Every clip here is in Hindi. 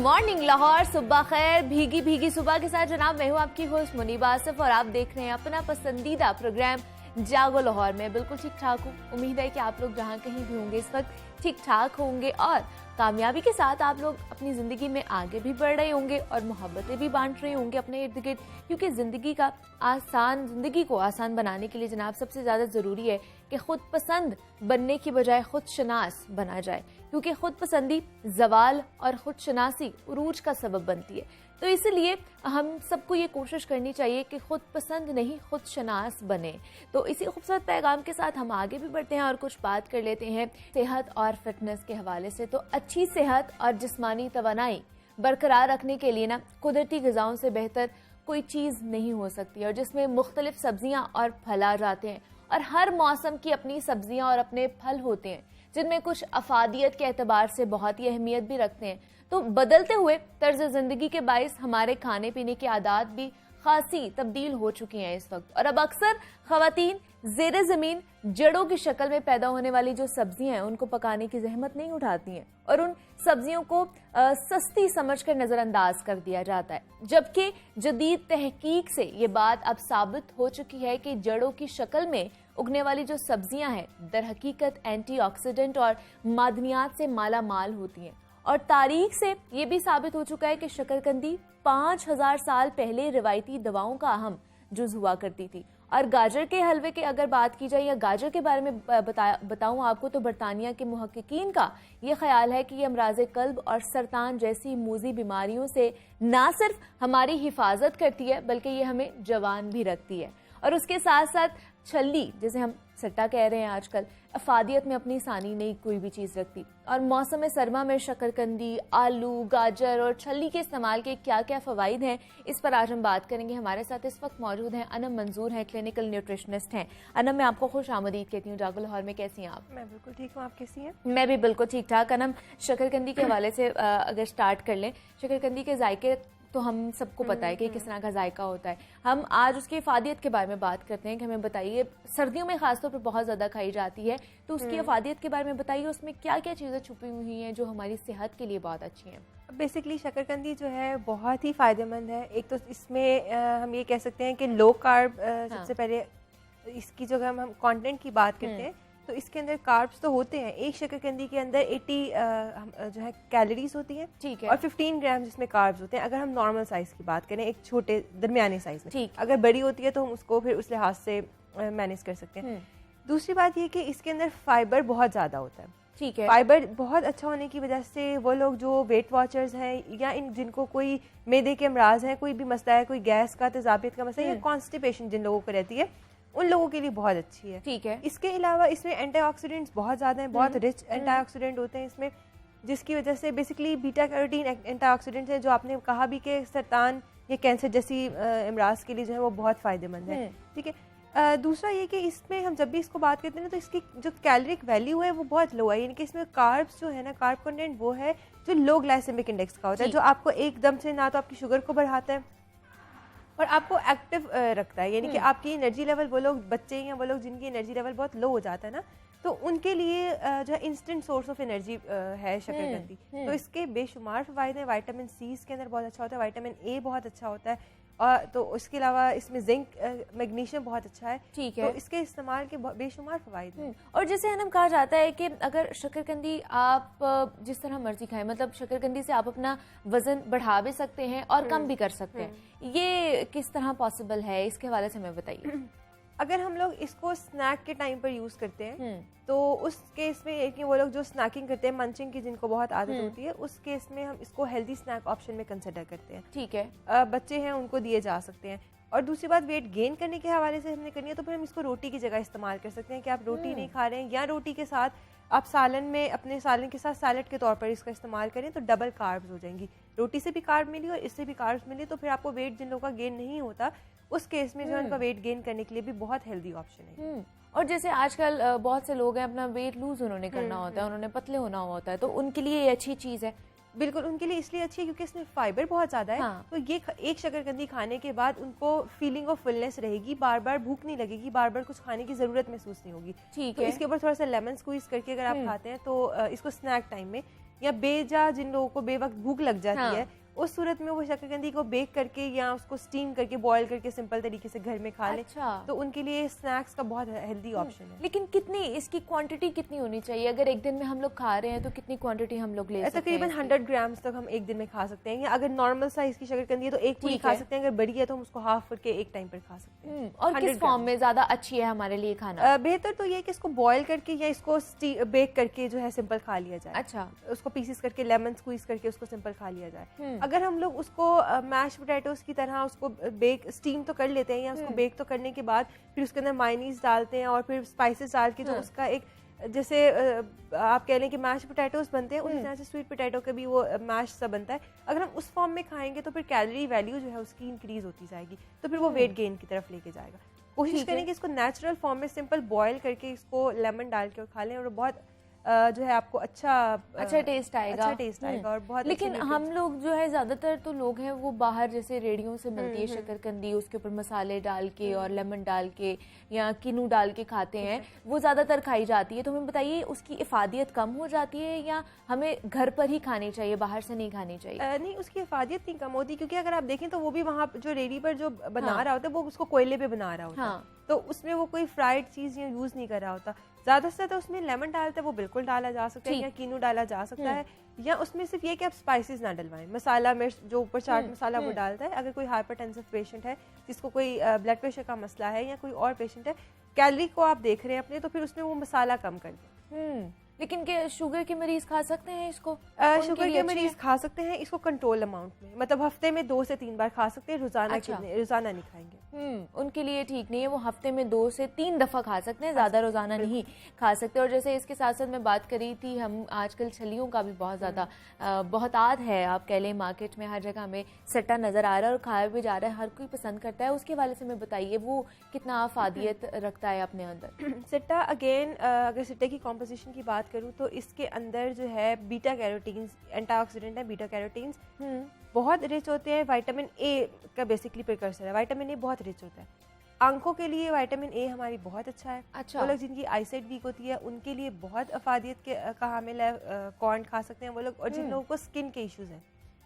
मॉर्निंग लाहौर, सुबह खैर। भीगी भीगी सुबह के साथ जनाब मैं हूँ आपकी होस्ट मुनीबा आसिफ और आप देख रहे हैं अपना पसंदीदा प्रोग्राम जागो लाहौर में। बिल्कुल ठीक ठाक हूँ। उम्मीद है कि आप लोग जहाँ कहीं भी होंगे इस वक्त ठीक ठाक होंगे और कामयाबी के साथ आप लोग अपनी जिंदगी में आगे भी बढ़ रहे होंगे और मोहब्बतें भी बांट रहे होंगे अपने इर्द गिर्द, क्योंकि जिंदगी को आसान बनाने के लिए जनाब सबसे ज्यादा जरूरी है कि खुद पसंद बनने की बजाय खुद शनास बना जाए, क्योंकि खुद पसंदी जवाल और खुद शनासी उरूज का सबब बनती है। तो इसलिए हम सबको ये कोशिश करनी चाहिए कि खुद पसंद नहीं खुद शनास बने। तो इसी खूबसूरत पैगाम के साथ हम आगे भी बढ़ते हैं और कुछ बात कर लेते हैं सेहत और फिटनेस के हवाले से। तो अच्छी सेहत और जिस्मानी तवानाई बरकरार रखने के लिए ना कुदरती ग़िज़ाओं से बेहतर कोई चीज़ नहीं हो सकती, और जिसमें मुख्तलिफ सब्जियां और फल आ जाते हैं और हर मौसम की अपनी सब्जियां और अपने फल होते हैं जिनमें कुछ अफादियत के एतबार से बहुत ही अहमियत भी रखते हैं। तो बदलते हुए तर्ज ज़िंदगी के बाइस हमारे खाने पीने की आदत भी खासी तब्दील हो चुकी हैं इस वक्त, और अब अक्सर ख़वातीन ज़ेरे ज़मीन जड़ों की शक्ल में पैदा होने वाली जो सब्जियां हैं उनको पकाने की जहमत नहीं उठाती हैं और उन सब्जियों को सस्ती समझकर नज़रअंदाज कर दिया जाता है। जबकि जदीद तहकीक से ये बात अब साबित हो चुकी है कि जड़ों की शक्ल में उगने वाली जो सब्जियां हैं दर हकीकत एंटीऑक्सीडेंट और मादनियात से माला माल होती हैं। और तारीख से ये भी साबित हो चुका है कि शकरकंदी 5000 साल पहले रिवायती दवाओं का अहम जुज़ हुआ करती थी। और गाजर के हलवे की अगर बात की जाए या गाजर के बारे में बताऊं आपको, तो बरतानिया के मुहक्किकीन का ये ख्याल है कि ये अमराज़े कल्ब और सरतान जैसी मूजी बीमारियों से ना सिर्फ हमारी हिफाजत करती है बल्कि ये हमें जवान भी रखती है। और उसके साथ साथ छल्ली, जिसे हम सट्टा कह रहे हैं आजकल, अफादियत में अपनी सानी नहीं कोई भी चीज़ रखती। और मौसम सरमा में शकरकंदी, आलू, गाजर और छल्ली के इस्तेमाल के क्या क्या फ़वाइद हैं, इस पर आज हम बात करेंगे। हमारे साथ इस वक्त मौजूद हैं अनम मंजूर हैं, क्लिनिकल न्यूट्रिशनिस्ट हैं। अनम, मैं आपको खुश आमदीद कहती हूँ जागो लाहौर में। कैसी हैं आप? मैं बिल्कुल ठीक हूँ, आप कैसी हैं? मैं भी बिल्कुल ठीक ठाक। अनम, शकरकंदी के हवाले से अगर स्टार्ट कर लें, शकरकंदी के जायके तो हम सबको पता है कि किस तरह का जायका होता है। हम आज उसकी अफादियत के बारे में बात करते हैं कि हमें बताइए, सर्दियों में खासतौर पर बहुत ज़्यादा खाई जाती है, तो उसकी अफादियत के बारे में बताइए, उसमें क्या क्या चीज़ें छुपी हुई हैं जो हमारी सेहत के लिए बहुत अच्छी हैं। बेसिकली शकरकंदी जो है बहुत ही फ़ायदेमंद है। एक तो इसमें हम ये कह सकते हैं कि लो कार्ब, सबसे पहले इसकी जो हम कंटेंट की बात करते हैं तो इसके अंदर कार्ब्स तो होते हैं। एक शकरकंदी के अंदर 80 जो है कैलोरीज होती हैं, ठीक है, और 15 ग्राम जिसमें कार्ब्स होते हैं। अगर हम नॉर्मल साइज़ की बात करें, एक छोटे दरमियाने साइज़ में, अगर बड़ी होती है तो हम उसको फिर उस लिहाज से मैनेज कर सकते हैं। दूसरी बात ये कि इसके अंदर फाइबर बहुत ज़्यादा होता है, ठीक है। फाइबर बहुत अच्छा होने की वजह से वो लोग जो वेट वॉचर्स हैं या जिनको कोई मैदे के अमराज हैं, कोई भी मसला है, कोई गैस का, तेजाबियत का मसला या कॉन्स्टिपेशन जिन लोगों को रहती है, उन लोगों के लिए बहुत अच्छी है, ठीक है। इसके अलावा इसमें एंटीऑक्सीडेंट्स बहुत ज़्यादा हैं, बहुत रिच एंटीऑक्सीडेंट होते हैं इसमें, जिसकी वजह से बेसिकली बीटा कैरोटीन एंटीऑक्सीडेंट्स है जो आपने कहा भी कि सरतान या कैंसर जैसी अमराज के लिए जो है वो बहुत फ़ायदेमंद है, ठीक है। दूसरा ये कि इसमें हम जब भी इसको बात करते हैं तो इसकी जो कैलोरिक वैल्यू है वो बहुत लो है, यानी कि इसमें कार्ब्स जो है ना, कार्ब कंटेंट वो है जो लो ग्लाइसेमिक इंडेक्स का होता है, जो आपको एकदम से ना तो आपकी शुगर को बढ़ाता है और आपको एक्टिव रखता है। यानी कि आपकी एनर्जी लेवल, वो लोग बच्चे या वो लोग जिनकी एनर्जी लेवल बहुत लो हो जाता है ना, तो उनके लिए जो है इंस्टेंट सोर्स ऑफ एनर्जी है शकरकंदी। तो इसके बेशुमार फ़वाइद हैं। विटामिन सी इसके अंदर बहुत अच्छा होता है, विटामिन ए बहुत अच्छा होता है, और तो इसके अलावा इसमें जिंक, मैग्नीशियम बहुत अच्छा है, ठीक है। तो इसके इस्तेमाल के बेशुमार फ़वाइद हैं। और जैसे हम कहा जाता है कि अगर शकरकंदी आप जिस तरह मर्जी खाएं, मतलब शकरकंदी से आप अपना वजन बढ़ा भी सकते हैं और कम भी कर सकते हैं, ये किस तरह पॉसिबल है, इसके हवाले से हमें बताइए। अगर हम लोग इसको स्नैक के टाइम पर यूज़ करते हैं तो उस केस में कि वो लोग जो स्नैकिंग करते हैं, मंचिंग की जिनको बहुत आदत होती है, उस केस में हम इसको हेल्दी स्नैक ऑप्शन में कंसिडर करते हैं, ठीक है। बच्चे हैं उनको दिए जा सकते हैं। और दूसरी बात, वेट गेन करने के हवाले से हमने करनी है तो फिर हम इसको रोटी की जगह इस्तेमाल कर सकते हैं कि आप रोटी नहीं खा रहे हैं या रोटी के साथ आप सालन में, अपने सालन के साथ सैलेड के तौर पर इसका इस्तेमाल करें तो डबल कार्ब्स हो जाएंगी। रोटी से भी कार्ब मिली और इससे भी कार्ब्स मिली, तो फिर आपको वेट जिन लोगों का गेन नहीं होता उस केस में जो है उनका वेट गेन करने के लिए भी बहुत हेल्दी ऑप्शन है। और जैसे आजकल बहुत से लोग हैं अपना वेट लूज उन्होंने करना होता है, उन्होंने पतले होना होता है, तो उनके लिए ये अच्छी चीज़ है। बिल्कुल, उनके लिए इसलिए अच्छी है क्योंकि इसमें फाइबर बहुत ज़्यादा है। तो ये एक शकरकंदी खाने के बाद उनको फीलिंग ऑफ फुलनेस रहेगी, बार बार भूख नहीं लगेगी, बार बार कुछ खाने की ज़रूरत महसूस नहीं होगी, ठीक है। इसके ऊपर थोड़ा सा लेमन स्क्वीज करके अगर आप खाते हैं तो इसको स्नैक टाइम में या बेजा जिन लोगों को बेवक्त भूख लग जाती है, उस सूरत में वो शकरकंदी को बेक करके या उसको स्टीम करके बॉईल करके सिंपल तरीके से घर में खा लें। तो उनके लिए स्नैक्स का बहुत हेल्दी ऑप्शन है। लेकिन कितनी इसकी क्वांटिटी कितनी होनी चाहिए? अगर एक दिन में हम लोग खा रहे हैं तो कितनी क्वांटिटी हम लोग ले सकते हैं? तकरीबन 100 ग्राम्स तक हम एक दिन में खा सकते हैं, या अगर नॉर्मल साइज की शकरकंदी है तो एक पूरी खा सकते हैं, अगर बड़ी है तो हम उसको हाफ करके एक टाइम पर खा सकते हैं। और किस फॉर्म में ज्यादा अच्छी है हमारे लिए खाना? बेहतर तो ये कि इसको बॉईल करके या इसको बेक करके जो है सिंपल खा लिया जाए। अच्छा, उसको पीसेस करके लेमन स्क्वीज करके उसको सिंपल खा लिया जाए। अगर हम लोग उसको मैश पोटैटोस की तरह उसको बेक स्टीम तो कर लेते हैं, या उसको बेक तो करने के बाद फिर उसके अंदर मायोनीज डालते हैं और फिर स्पाइसेस डाल के जो उसका एक जैसे आप कह लें कि मैश पोटैटोस बनते हैं, उसी तरह से स्वीट पोटैटो का भी वो मैश सा बनता है। अगर हम उस फॉर्म में खाएंगे तो फिर कैलोरी वैल्यू जो है उसकी इंक्रीज होती जाएगी, तो फिर वो वेट गेन की तरफ लेके जाएगा। कोशिश करें कि इसको नेचुरल फॉर्म में सिंपल बॉयल करके इसको लेमन डाल के खा लें, और बहुत जो है आपको अच्छा टेस्ट आएगा और बहुत। लेकिन हम लोग जो है ज्यादातर तो लोग हैं वो बाहर जैसे रेडियो से मिलती है शकरकंदी, उसके ऊपर मसाले डाल के और लेमन डाल के या किनू डाल के खाते हैं, वो ज्यादातर खाई जाती है। तो हमें बताइए उसकी इफादियत कम हो जाती है या हमें घर पर ही खानी चाहिए, बाहर से नहीं खानी चाहिए? नहीं, उसकी इफादियत नहीं कम होती, क्योंकि अगर आप देखें तो वो भी वहाँ जो रेडी पर जो बना रहा होता है वो उसको कोयले पे बना रहा होता है, तो उसमें वो कोई फ्राइड चीज यूज नहीं कर रहा होता। ज्यादा से ज्यादा उसमें लेमन डालता है वो बिल्कुल डाला जा सकता है, या कीनू डाला जा सकता है, या उसमें सिर्फ ये कि आप स्पाइसेस ना डलवाएं। मसाला मिर्च जो ऊपर चाट मसाला वो डालता है। अगर कोई हाइपरटेंसिव पेशेंट है, जिसको कोई ब्लड प्रेशर का मसला है, या कोई और पेशेंट है, कैलोरी को आप देख रहे हैं अपने, तो फिर उसमें वो मसाला कम कर दें। लेकिन क्या शुगर के मरीज खा सकते हैं इसको? शुगर के मरीज खा सकते हैं इसको कंट्रोल अमाउंट में, मतलब हफ्ते में 2 से 3 बार खा सकते हैं, रोजाना रोजाना नहीं खाएंगे। उनके लिए ठीक नहीं है, वो हफ्ते में 2 से 3 दफा खा सकते हैं, ज्यादा रोजाना नहीं खा सकते। और जैसे इसके साथ साथ मैं बात करी थी, हम आजकल छलियों का भी बहुत ज्यादा बहुत आद है, आप कह लें मार्केट में हर जगह हमें सट्टा नजर आ रहा है और खाया भी जा रहा है, हर कोई पसंद करता है। उसके वाले से मैं बताइए वो कितना अफादियत रखता है अपने अंदर? सट्टा अगेन, अगर सट्टे की कॉम्पोजिशन की बात करूँ तो इसके अंदर जो है बीटा कैरोटीन्स, एंटीऑक्सीडेंट है बीटा कैरोटीन्स, बहुत रिच होते हैं। विटामिन ए का बेसिकली प्रिकर्सर है, विटामिन ए बहुत रिच होता है। आंखों के लिए विटामिन ए हमारी बहुत अच्छा है। वो लोग जिनकी आईसाइट वीक होती है उनके लिए बहुत अफादियत का हामिल है, कॉर्न खा सकते हैं वो लोग। और जिन लोगों को स्किन के इश्यूज हैं,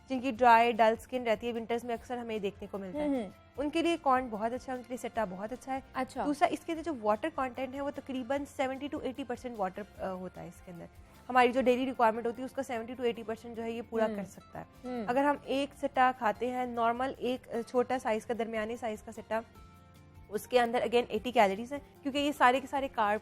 जिनकी ड्राई डल स्किन रहती है, विंटर्स में अक्सर हमें देखने को मिलता है, उनके लिए कॉर्न बहुत अच्छा है, उनके लिए सट्टा बहुत अच्छा है। दूसरा, इसके अंदर जो वाटर कंटेंट है वो तकरीबन 70 to 80% वाटर होता है इसके अंदर। हमारी जो डेली रिक्वायरमेंट होती है उसका 70 to 80% जो है ये पूरा कर सकता है। अगर हम एक सट्टा खाते हैं नॉर्मल, एक छोटा साइज का दरमियानी साइज का सट्टा, उसके अंदर अगेन 80 कैलोरीज हैं, क्योंकि ये सारे के सारे कार्ब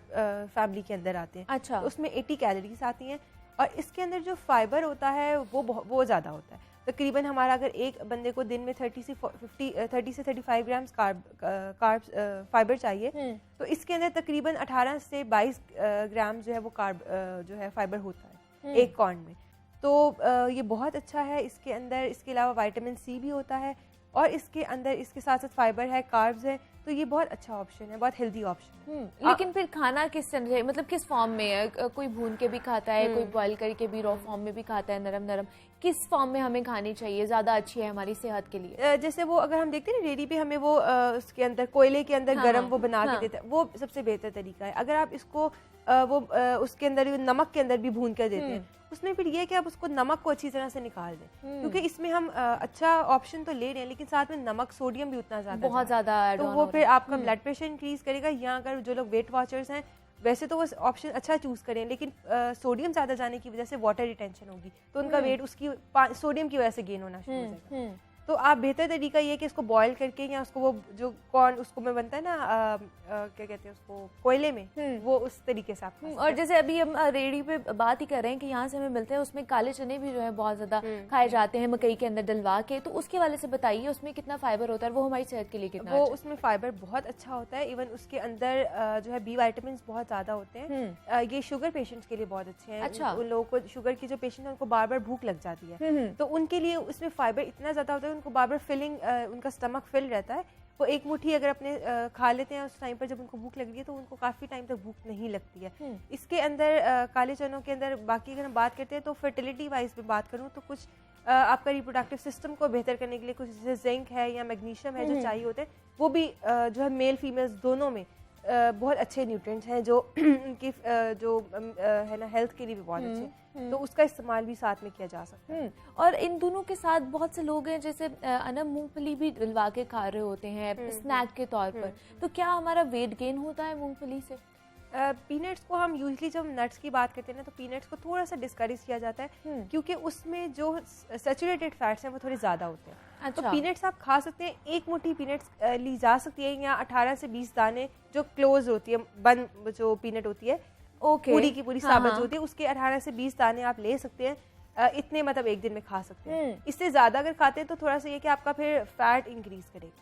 फैमिली के अंदर आते हैं। तो उसमें 80 कैलोरीज आती हैं, और इसके अंदर जो फाइबर होता है वो ज़्यादा होता है। तकरीबन हमारा अगर एक बंदे को दिन में 30 से 35 ग्राम्स कार्ब्स फाइबर चाहिए, तो इसके अंदर तकरीबन 18 से 22 ग्राम जो है वो कार्ब जो है फाइबर होता है एक कॉर्न में। तो ये बहुत अच्छा है इसके अंदर। इसके अलावा विटामिन सी भी होता है, और इसके अंदर इसके साथ साथ फाइबर है, कार्ब्स है, तो ये बहुत अच्छा ऑप्शन है, बहुत हेल्दी ऑप्शन है। लेकिन फिर खाना किस तरह, मतलब किस फॉर्म में है? कोई भून के भी खाता है, कोई बॉईल करके भी रॉ फॉर्म में भी खाता है, नरम नरम, किस फॉर्म में हमें खानी चाहिए ज्यादा अच्छी है हमारी सेहत के लिए? जैसे वो अगर हम देखते हैं ना रेडी पे हमें वो उसके अंदर कोयले के अंदर गरम वो बना के देते हैं, वो सबसे बेहतर तरीका है। अगर आप इसको उसके अंदर नमक के अंदर भी भून कर देते हैं, उसमें फिर ये कि आप उसको नमक को अच्छी तरह से निकाल दें, क्योंकि इसमें हम अच्छा ऑप्शन तो ले रहे हैं, लेकिन साथ में नमक सोडियम भी उतना ज्यादा बहुत ज्यादा, तो वो फिर आपका ब्लड प्रेशर इंक्रीज करेगा। या अगर जो लोग वेट वॉचर्स हैं, वैसे तो वो ऑप्शन अच्छा चूज करें, लेकिन सोडियम ज्यादा जाने की वजह से वाटर रिटेंशन होगी, तो उनका वेट उसकी सोडियम की वजह से गेन होना शुरू हो जाएगा। तो आप बेहतर तरीका ये कि इसको बॉईल करके, या उसको वो जो कॉर्न उसको में बनता है ना क्या कहते हैं उसको, कोयले में, वो उस तरीके से आप। और जैसे अभी हम रेडी पे बात ही कर रहे हैं कि यहाँ से हमें मिलते हैं, उसमें काले चने भी जो है बहुत ज्यादा खाए जाते हैं मकई के अंदर डलवा के, तो उसके वाले से बताइए उसमें कितना फाइबर होता है, वो हमारी सेहत के लिए कितना? वो उसमें फाइबर बहुत अच्छा होता है। इवन उसके अंदर जो है बी विटामिन बहुत ज्यादा होते हैं। ये शुगर पेशेंट्स के लिए बहुत अच्छे हैं। उन लोगों को शुगर की जो पेशेंट है उनको बार बार भूख लग जाती है, तो उनके लिए उसमें फाइबर इतना ज्यादा होता है, उनको बार बार फिलिंग, उनका स्टमक फिल रहता है। वो एक मुट्ठी अगर अपने खा लेते हैं उस टाइम पर, जब उनको भूख लग रही है तो उनको काफी टाइम तक भूख नहीं लगती है। इसके अंदर काले चनों के अंदर बाकी अगर हम बात करते हैं तो फर्टिलिटी वाइज में बात करूं तो कुछ आपका रिप्रोडक्टिव सिस्टम को बेहतर करने के लिए कुछ जैसे जिंक है या मैग्नीशियम है जो चाहिए होते हैं, वो भी जो है मेल फीमेल्स दोनों में बहुत अच्छे न्यूट्रिएंट्स हैं जो उनकी जो है ना हेल्थ के लिए भी बहुत अच्छे हैं, तो उसका इस्तेमाल भी साथ में किया जा सकता है। और इन दोनों के साथ बहुत से लोग हैं जैसे अनम मूंगफली भी डलवा के खा रहे होते हैं स्नैक के तौर पर, तो क्या हमारा वेट गेन होता है मूंगफली से? पीनट्स को हम यूजली जब नट्स की बात करते हैं ना, तो पीनट्स को थोड़ा सा डिस्करेज किया जाता है क्योंकि उसमें जो सैचुरेटेड फैट्स हैं वो थोड़े ज़्यादा होते हैं। अच्छा। तो पीनट्स आप खा सकते हैं, एक मुट्ठी पीनट्स ली जा सकती है, या 18 से 20 दाने जो क्लोज होती है, बंद जो पीनट होती है, पूरी की पूरी साबित होती है, उसके 18 से 20 दाने आप ले सकते हैं। इतने मतलब एक दिन में खा सकते हैं। इससे ज़्यादा अगर खाते हैं तो थोड़ा सा ये कि आपका फिर फैट इंक्रीज करेगा।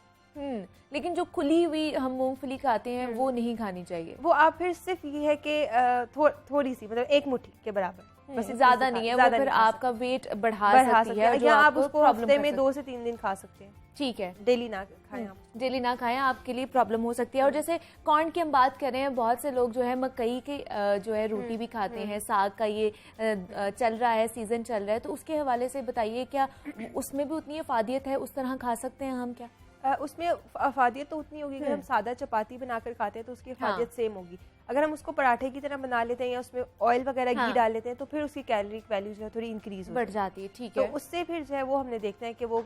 लेकिन जो खुली हुई हम मूंगफली खाते हैं वो नहीं खानी चाहिए। वो आप फिर सिर्फ ये है कि थोड़ी सी मतलब एक मुट्ठी के बराबर, बस ज्यादा नहीं है, वो फिर आपका वेट बढ़ा सकती है, या आप उसको हफ्ते में 2 से 3 दिन खा सकते हैं। ठीक है, डेली ना खाएं आप, डेली ना खाएं, आपके लिए प्रॉब्लम हो सकती है। और जैसे कॉर्न की हम बात कर रहे हैं, बहुत से लोग जो है मकई के जो है रोटी भी खाते हैं, साग का ये चल रहा है, सीजन चल रहा है, तो उसके हवाले से बताइए क्या उसमें भी उतनी अफादियत है, उस तरह खा सकते हैं हम क्या? उसमें अफादियत तो उतनी होगी, अगर हम सादा चपाती बनाकर खाते हैं तो उसकी अफादियत सेम होगी। अगर हम उसको पराठे की तरह बना लेते हैं या उसमें ऑयल वगैरह घी डाल लेते हैं तो फिर उसकी कैलोरिक वैल्यू जो है थोड़ी इंक्रीज बढ़ जाती है। ठीक है, तो उससे फिर जो है वो हमने देखना है कि वो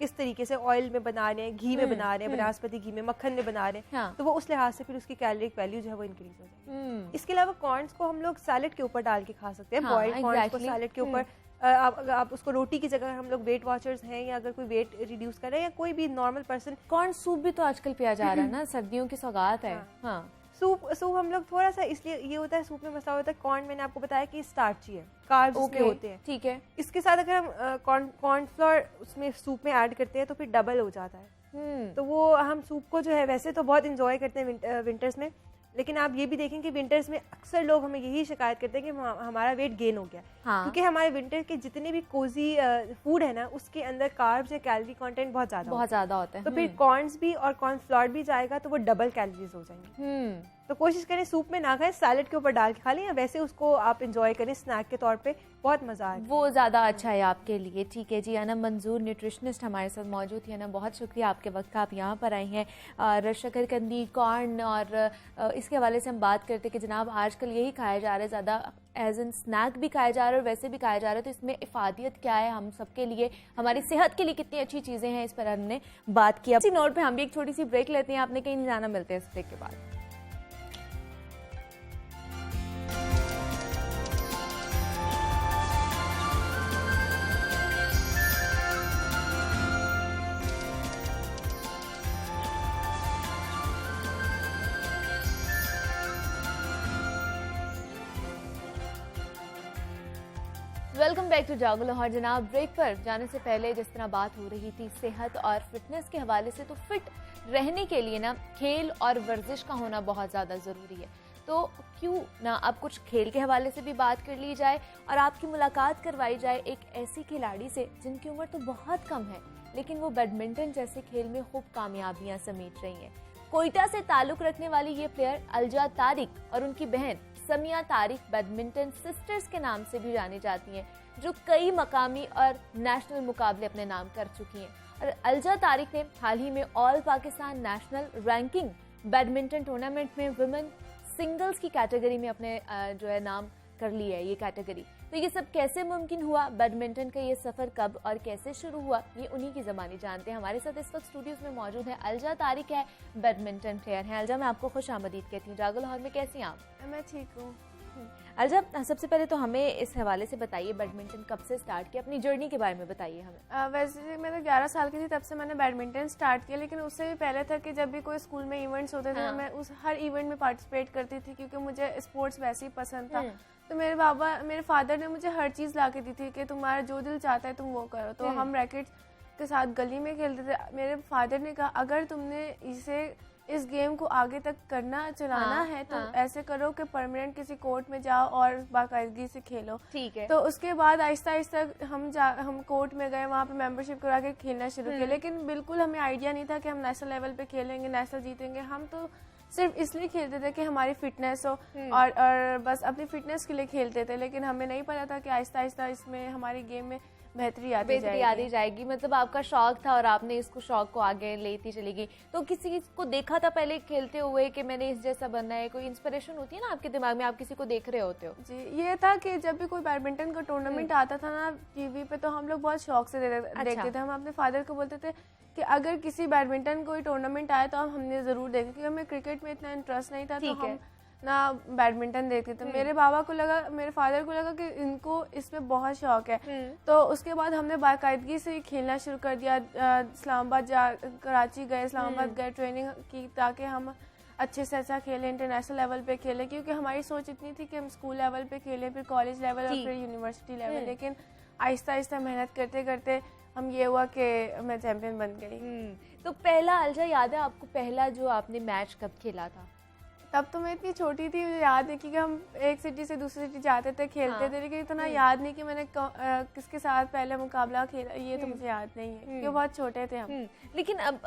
किस तरीके से ऑयल में बना रहे हैं, घी में बना रहे हैं, वनस्पति घी में, मक्खन में बना रहे हैं, तो वो उस लिहाज से फिर उसकी कैलोरिक वैल्यू जो है वो इंक्रीज हो जाएगी। इसके अलावा कॉर्न्स को हम लोग सैलेड के ऊपर डाल के खा सकते हैं, बॉइल्ड कॉर्न्स को सैलेड के ऊपर। आप उसको रोटी की जगह, हम लोग वेट वॉचर्स हैं या अगर कोई वेट रिड्यूस कर रहे हैं या कोई भी नॉर्मल पर्सन, कॉर्न सूप भी तो आजकल पिया जा रहा है ना, सर्दियों की सौगात है। सूप हम लोग थोड़ा सा, इसलिए ये होता है सूप में मसला होता है, कॉर्न मैंने आपको बताया कि स्टार्ची है, कार्ब्स उसमें होते हैं। ठीक है, इसके साथ अगर हम कॉर्नफ्लोर उसमें सूप में ऐड करते हैं तो फिर डबल हो जाता है। तो वो हम सूप को जो है वैसे तो बहुत इंजॉय करते हैं विंटर्स में, लेकिन आप ये भी देखें कि विंटर्स में अक्सर लोग हमें यही शिकायत करते हैं कि हमारा वेट गेन हो गया। क्योंकि हमारे विंटर के जितने भी कोजी फूड है ना, उसके अंदर कार्ब्स या कैलोरी कंटेंट बहुत ज्यादा होता है। तो फिर कॉर्न्स भी और कॉर्नफ्लोर भी जाएगा तो वो डबल कैलोरीज हो जाएंगी। तो कोशिश करें सूप में ना खाएं, सैलेड के ऊपर डाल के खा लें, या वैसे उसको आप इंजॉय करें स्नैक के तौर पे, बहुत मजा आएगा, वो ज्यादा अच्छा है आपके लिए। ठीक है जी, अनम मंजूर न्यूट्रिशनिस्ट हमारे साथ मौजूद थी। अनम, बहुत शुक्रिया आपके वक्त का, आप यहाँ पर आई हैं। और शकरकंदी, कॉर्न और इसके हवाले से हम बात करते कि जनाब आजकल यही खाया जा रहा है, ज़्यादा एज एन स्नैक भी खाया जा रहा है और वैसे भी खाया जा रहा है, तो इसमें इफादियत क्या है हम सबके लिए, हमारी सेहत के लिए कितनी अच्छी चीज़ें हैं, इस पर हमने बात की। इसी नोट पे हम भी एक छोटी सी ब्रेक लेते हैं, आपने कहीं नहीं जाना, मिलते हैं इस ब्रेक के बाद। वेलकम बैक टू जागो लाहौर। जनाब, ब्रेक पर जाने से पहले जिस तरह बात हो रही थी सेहत और फिटनेस के हवाले से, तो फिट रहने के लिए ना खेल और वर्जिश का होना बहुत ज़्यादा ज़रूरी है। तो क्यों ना अब कुछ खेल के हवाले से भी बात कर ली जाए और आपकी मुलाकात करवाई जाए एक ऐसी खिलाड़ी से जिनकी उम्र तो बहुत कम है, लेकिन वो बैडमिंटन जैसे खेल में खूब कामयाबियाँ समेट रही हैं। कोयटा से ताल्लुक़ रखने वाली ये प्लेयर अलजा तारिक और उनकी बहन समिया तारिक बैडमिंटन सिस्टर्स के नाम से भी जानी जाती हैं, जो कई मकामी और नेशनल मुकाबले अपने नाम कर चुकी हैं। और अलजा तारिक ने हाल ही में all Pakistan national ranking badminton tournament में वुमेन सिंगल्स की कैटेगरी में अपने जो है नाम कर ली है ये कैटेगरी। तो ये सब कैसे मुमकिन हुआ, बैडमिंटन का ये सफ़र कब और कैसे शुरू हुआ, ये उन्हीं की ज़बानी जानते हैं। हमारे साथ इस वक्त स्टूडियोज में मौजूद है अलजा तारिक, है बैडमिंटन प्लेयर हैं। अलजा, मैं आपको खुश आमदीद कहती हूँ जागो लाहौर में, कैसी हैं आप? मैं ठीक हूँ। अलजा, सबसे पहले तो हमें इस हवाले से बताइए, बैडमिंटन कब से स्टार्ट किया, अपनी जर्नी के बारे में बताइए हमें। वैसे मैं तो 11 साल की थी तब से मैंने बैडमिंटन स्टार्ट किया, लेकिन उससे भी पहले था कि जब भी कोई स्कूल में इवेंट्स होते थे, मैं उस हर इवेंट में पार्टिसिपेट करती थी क्योंकि मुझे स्पोर्ट्स वैसे ही पसंद था। तो मेरे फादर ने मुझे हर चीज़ ला के दी थी कि तुम्हारा जो दिल चाहता है तुम वो करो। तो हम रैकेट्स के साथ गली में खेलते थे। मेरे फादर ने कहा अगर तुमने इस गेम को आगे तक चलाना है तो ऐसे करो कि परमानेंट किसी कोर्ट में जाओ और बाकायदगी से खेलो। ठीक है। तो उसके बाद आहिस्ता आहिस्ता हम कोर्ट में गए, वहाँ पे मेंबरशिप करवा के खेलना शुरू किया, लेकिन बिल्कुल हमें आइडिया नहीं था कि हम नेशनल लेवल पे खेलेंगे, नेशनल जीतेंगे। हम तो सिर्फ इसलिए खेलते थे कि हमारी फिटनेस हो और बस अपनी फिटनेस के लिए खेलते थे, लेकिन हमें नहीं पता था कि आहिस्ता आहिस्ता इसमें हमारी गेम में बेहतरी आती जाएगी। मतलब आपका शौक था और आपने इसको शौक को आगे लेती चली गई। तो किसी को देखा था पहले खेलते हुए कि मैंने इस जैसा बनना है? कोई इंस्पिरेशन होती है ना आपके दिमाग में, आप किसी को देख रहे होते हो? जी, ये था कि जब भी कोई बैडमिंटन का टूर्नामेंट आता था ना टीवी पे, तो हम लोग बहुत शौक से देखते थे। हम अपने फादर को बोलते थे कि अगर किसी बैडमिंटन कोई टूर्नामेंट आया तो हमने जरूर देखा, क्योंकि हमें क्रिकेट में इतना इंटरेस्ट नहीं था, तो हम ना बैडमिंटन देखते थे। मेरे मेरे फादर को लगा कि इनको इसमें बहुत शौक है, तो उसके बाद हमने बाकायदगी से खेलना शुरू कर दिया। कराची गए, इस्लामाबाद गए, ट्रेनिंग की ताकि हम अच्छे से अच्छा खेलें, इंटरनेशनल लेवल पे खेलें, क्योंकि हमारी सोच इतनी थी कि हम स्कूल लेवल पे खेलें, फिर कॉलेज लेवल और फिर यूनिवर्सिटी लेवल। लेकिन आहिस्ता आहिस्ता मेहनत करते करते हम ये हुआ कि मैं चैंपियन बन गई। तो पहला अलजा याद है आपको, पहला जो आपने मैच कब खेला था? तब तो मैं इतनी छोटी थी, मुझे याद है क्योंकि हम एक सिटी से दूसरी सिटी जाते थे, खेलते थे, लेकिन इतना याद नहीं कि मैंने किसके साथ पहले मुकाबला खेला, ये तो मुझे याद नहीं है क्योंकि बहुत छोटे थे हम। लेकिन अब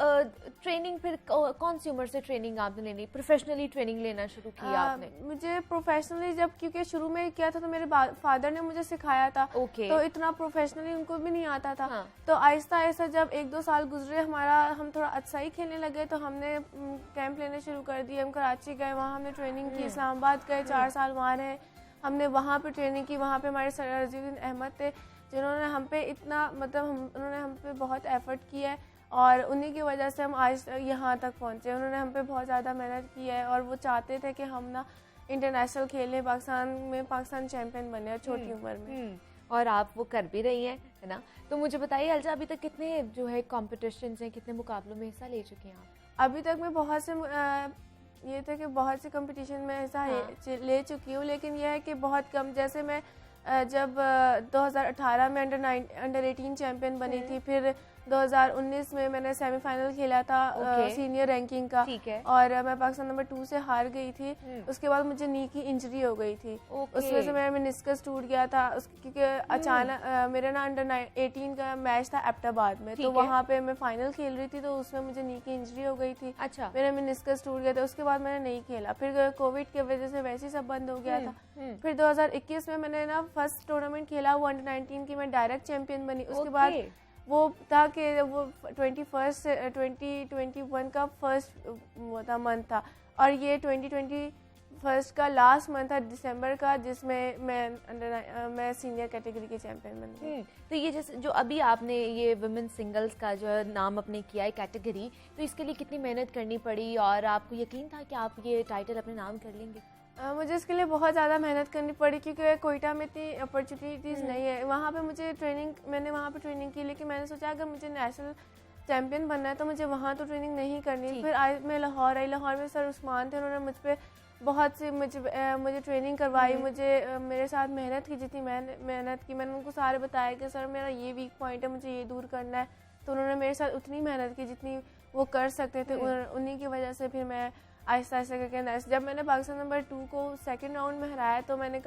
ट्रेनिंग फिर कौन सी उम्र से ट्रेनिंग आपने लेनी, प्रोफेशनली ट्रेनिंग लेना शुरू किया आपने? मुझे प्रोफेशनली जब, क्योंकि शुरू में किया था तो मेरे फादर ने मुझे सिखाया था, तो इतना प्रोफेशनली उनको भी नहीं आता था। तो आहिस्ता आहिस्ता जब 1-2 साल गुजरे हम थोड़ा अच्छा ही खेलने लगे, तो हमने कैंप लेने शुरू कर दिए। हम कराची गए, वहाँ हमने ट्रेनिंग की, इस्लामाबाद गए, 4 साल वहाँ रहे, हमने वहाँ पे ट्रेनिंग की। वहाँ पे हमारे सर रजीउद्दीन अहमद थे, जिन्होंने हम पे इतना उन्होंने हम पे बहुत एफर्ट किया है, और उन्हीं की वजह से हम आज यहाँ तक पहुँचे। उन्होंने हम पे बहुत ज़्यादा मेहनत की है, और वो चाहते थे कि हम ना इंटरनेशनल खेलें, पाकिस्तान चैम्पियन बने छोटी उम्र में, और आप वो कर भी रही हैं, है ना? तो मुझे बताइए अलजा, अभी तक कितने जो है कॉम्पिटिशन्स हैं, कितने मुकाबलों में हिस्सा ले चुके हैं आप? अभी तक मैं बहुत से कंपटीशन में हिस्सा ले चुकी हूँ, लेकिन यह है कि बहुत कम। जैसे मैं जब 2018 में अंडर 18 चैंपियन बनी थी, फिर 2019 में मैंने सेमीफाइनल खेला था सीनियर रैंकिंग का, और मैं पाकिस्तान नंबर 2 से हार गई थी। उसके बाद मुझे नी की इंजरी हो गई थी, उसमें से मेरा मेनिस्कस टूट गया था, क्योंकि अचानक मेरा ना अंडर 18 का मैच था एबटाबाद में, तो वहाँ पे मैं फाइनल खेल रही थी, तो उसमें मुझे नी की इंजरी हो गई थी। अच्छा। मेरा मेनिस्कस टूट गया था, उसके बाद मैंने नहीं खेला। फिर कोविड की वजह से वैसे ही सब बंद हो गया था। फिर 2021 में मैंने ना फर्स्ट टूर्नामेंट खेला, वो अंडर 19 की, मैं डायरेक्ट चैंपियन बनी। उसके बाद वो था कि वो 2021 का फर्स्ट वो था मंथ था, और ये 2021 का लास्ट मंथ था दिसंबर का, जिसमें मैं सीनियर कैटेगरी की चैंपियन बन गई। तो ये जैसे जो अभी आपने ये वुमेन सिंगल्स का जो नाम अपने किया है कैटेगरी, तो इसके लिए कितनी मेहनत करनी पड़ी, और आपको यकीन था कि आप ये टाइटल अपने नाम कर लेंगे? मुझे इसके लिए बहुत ज़्यादा मेहनत करनी पड़ी, क्योंकि कोयटा में इतनी अपॉर्चुनिटीज़ नहीं है। वहाँ पे मैंने वहाँ पे ट्रेनिंग की, लेकिन मैंने सोचा अगर मुझे नेशनल चैंपियन बनना है तो मुझे वहाँ तो ट्रेनिंग नहीं करनी। फिर मैं लाहौर आई, लाहौर में सर उस्मान थे, उन्होंने मुझ पर बहुत सी मुझे ट्रेनिंग करवाई, मेरे साथ मेहनत की, जितनी मेहनत की मैंने उनको सारे बताया कि सर मेरा ये वीक पॉइंट है, मुझे ये दूर करना है, तो उन्होंने मेरे साथ उतनी मेहनत की जितनी वो कर सकते थे। उन्हीं की वजह से फिर मैं आहिस्ता आहिस्ता करके, जब मैंने पाकिस्तान नंबर 2 को सेकंड राउंड में हराया, तो मैंने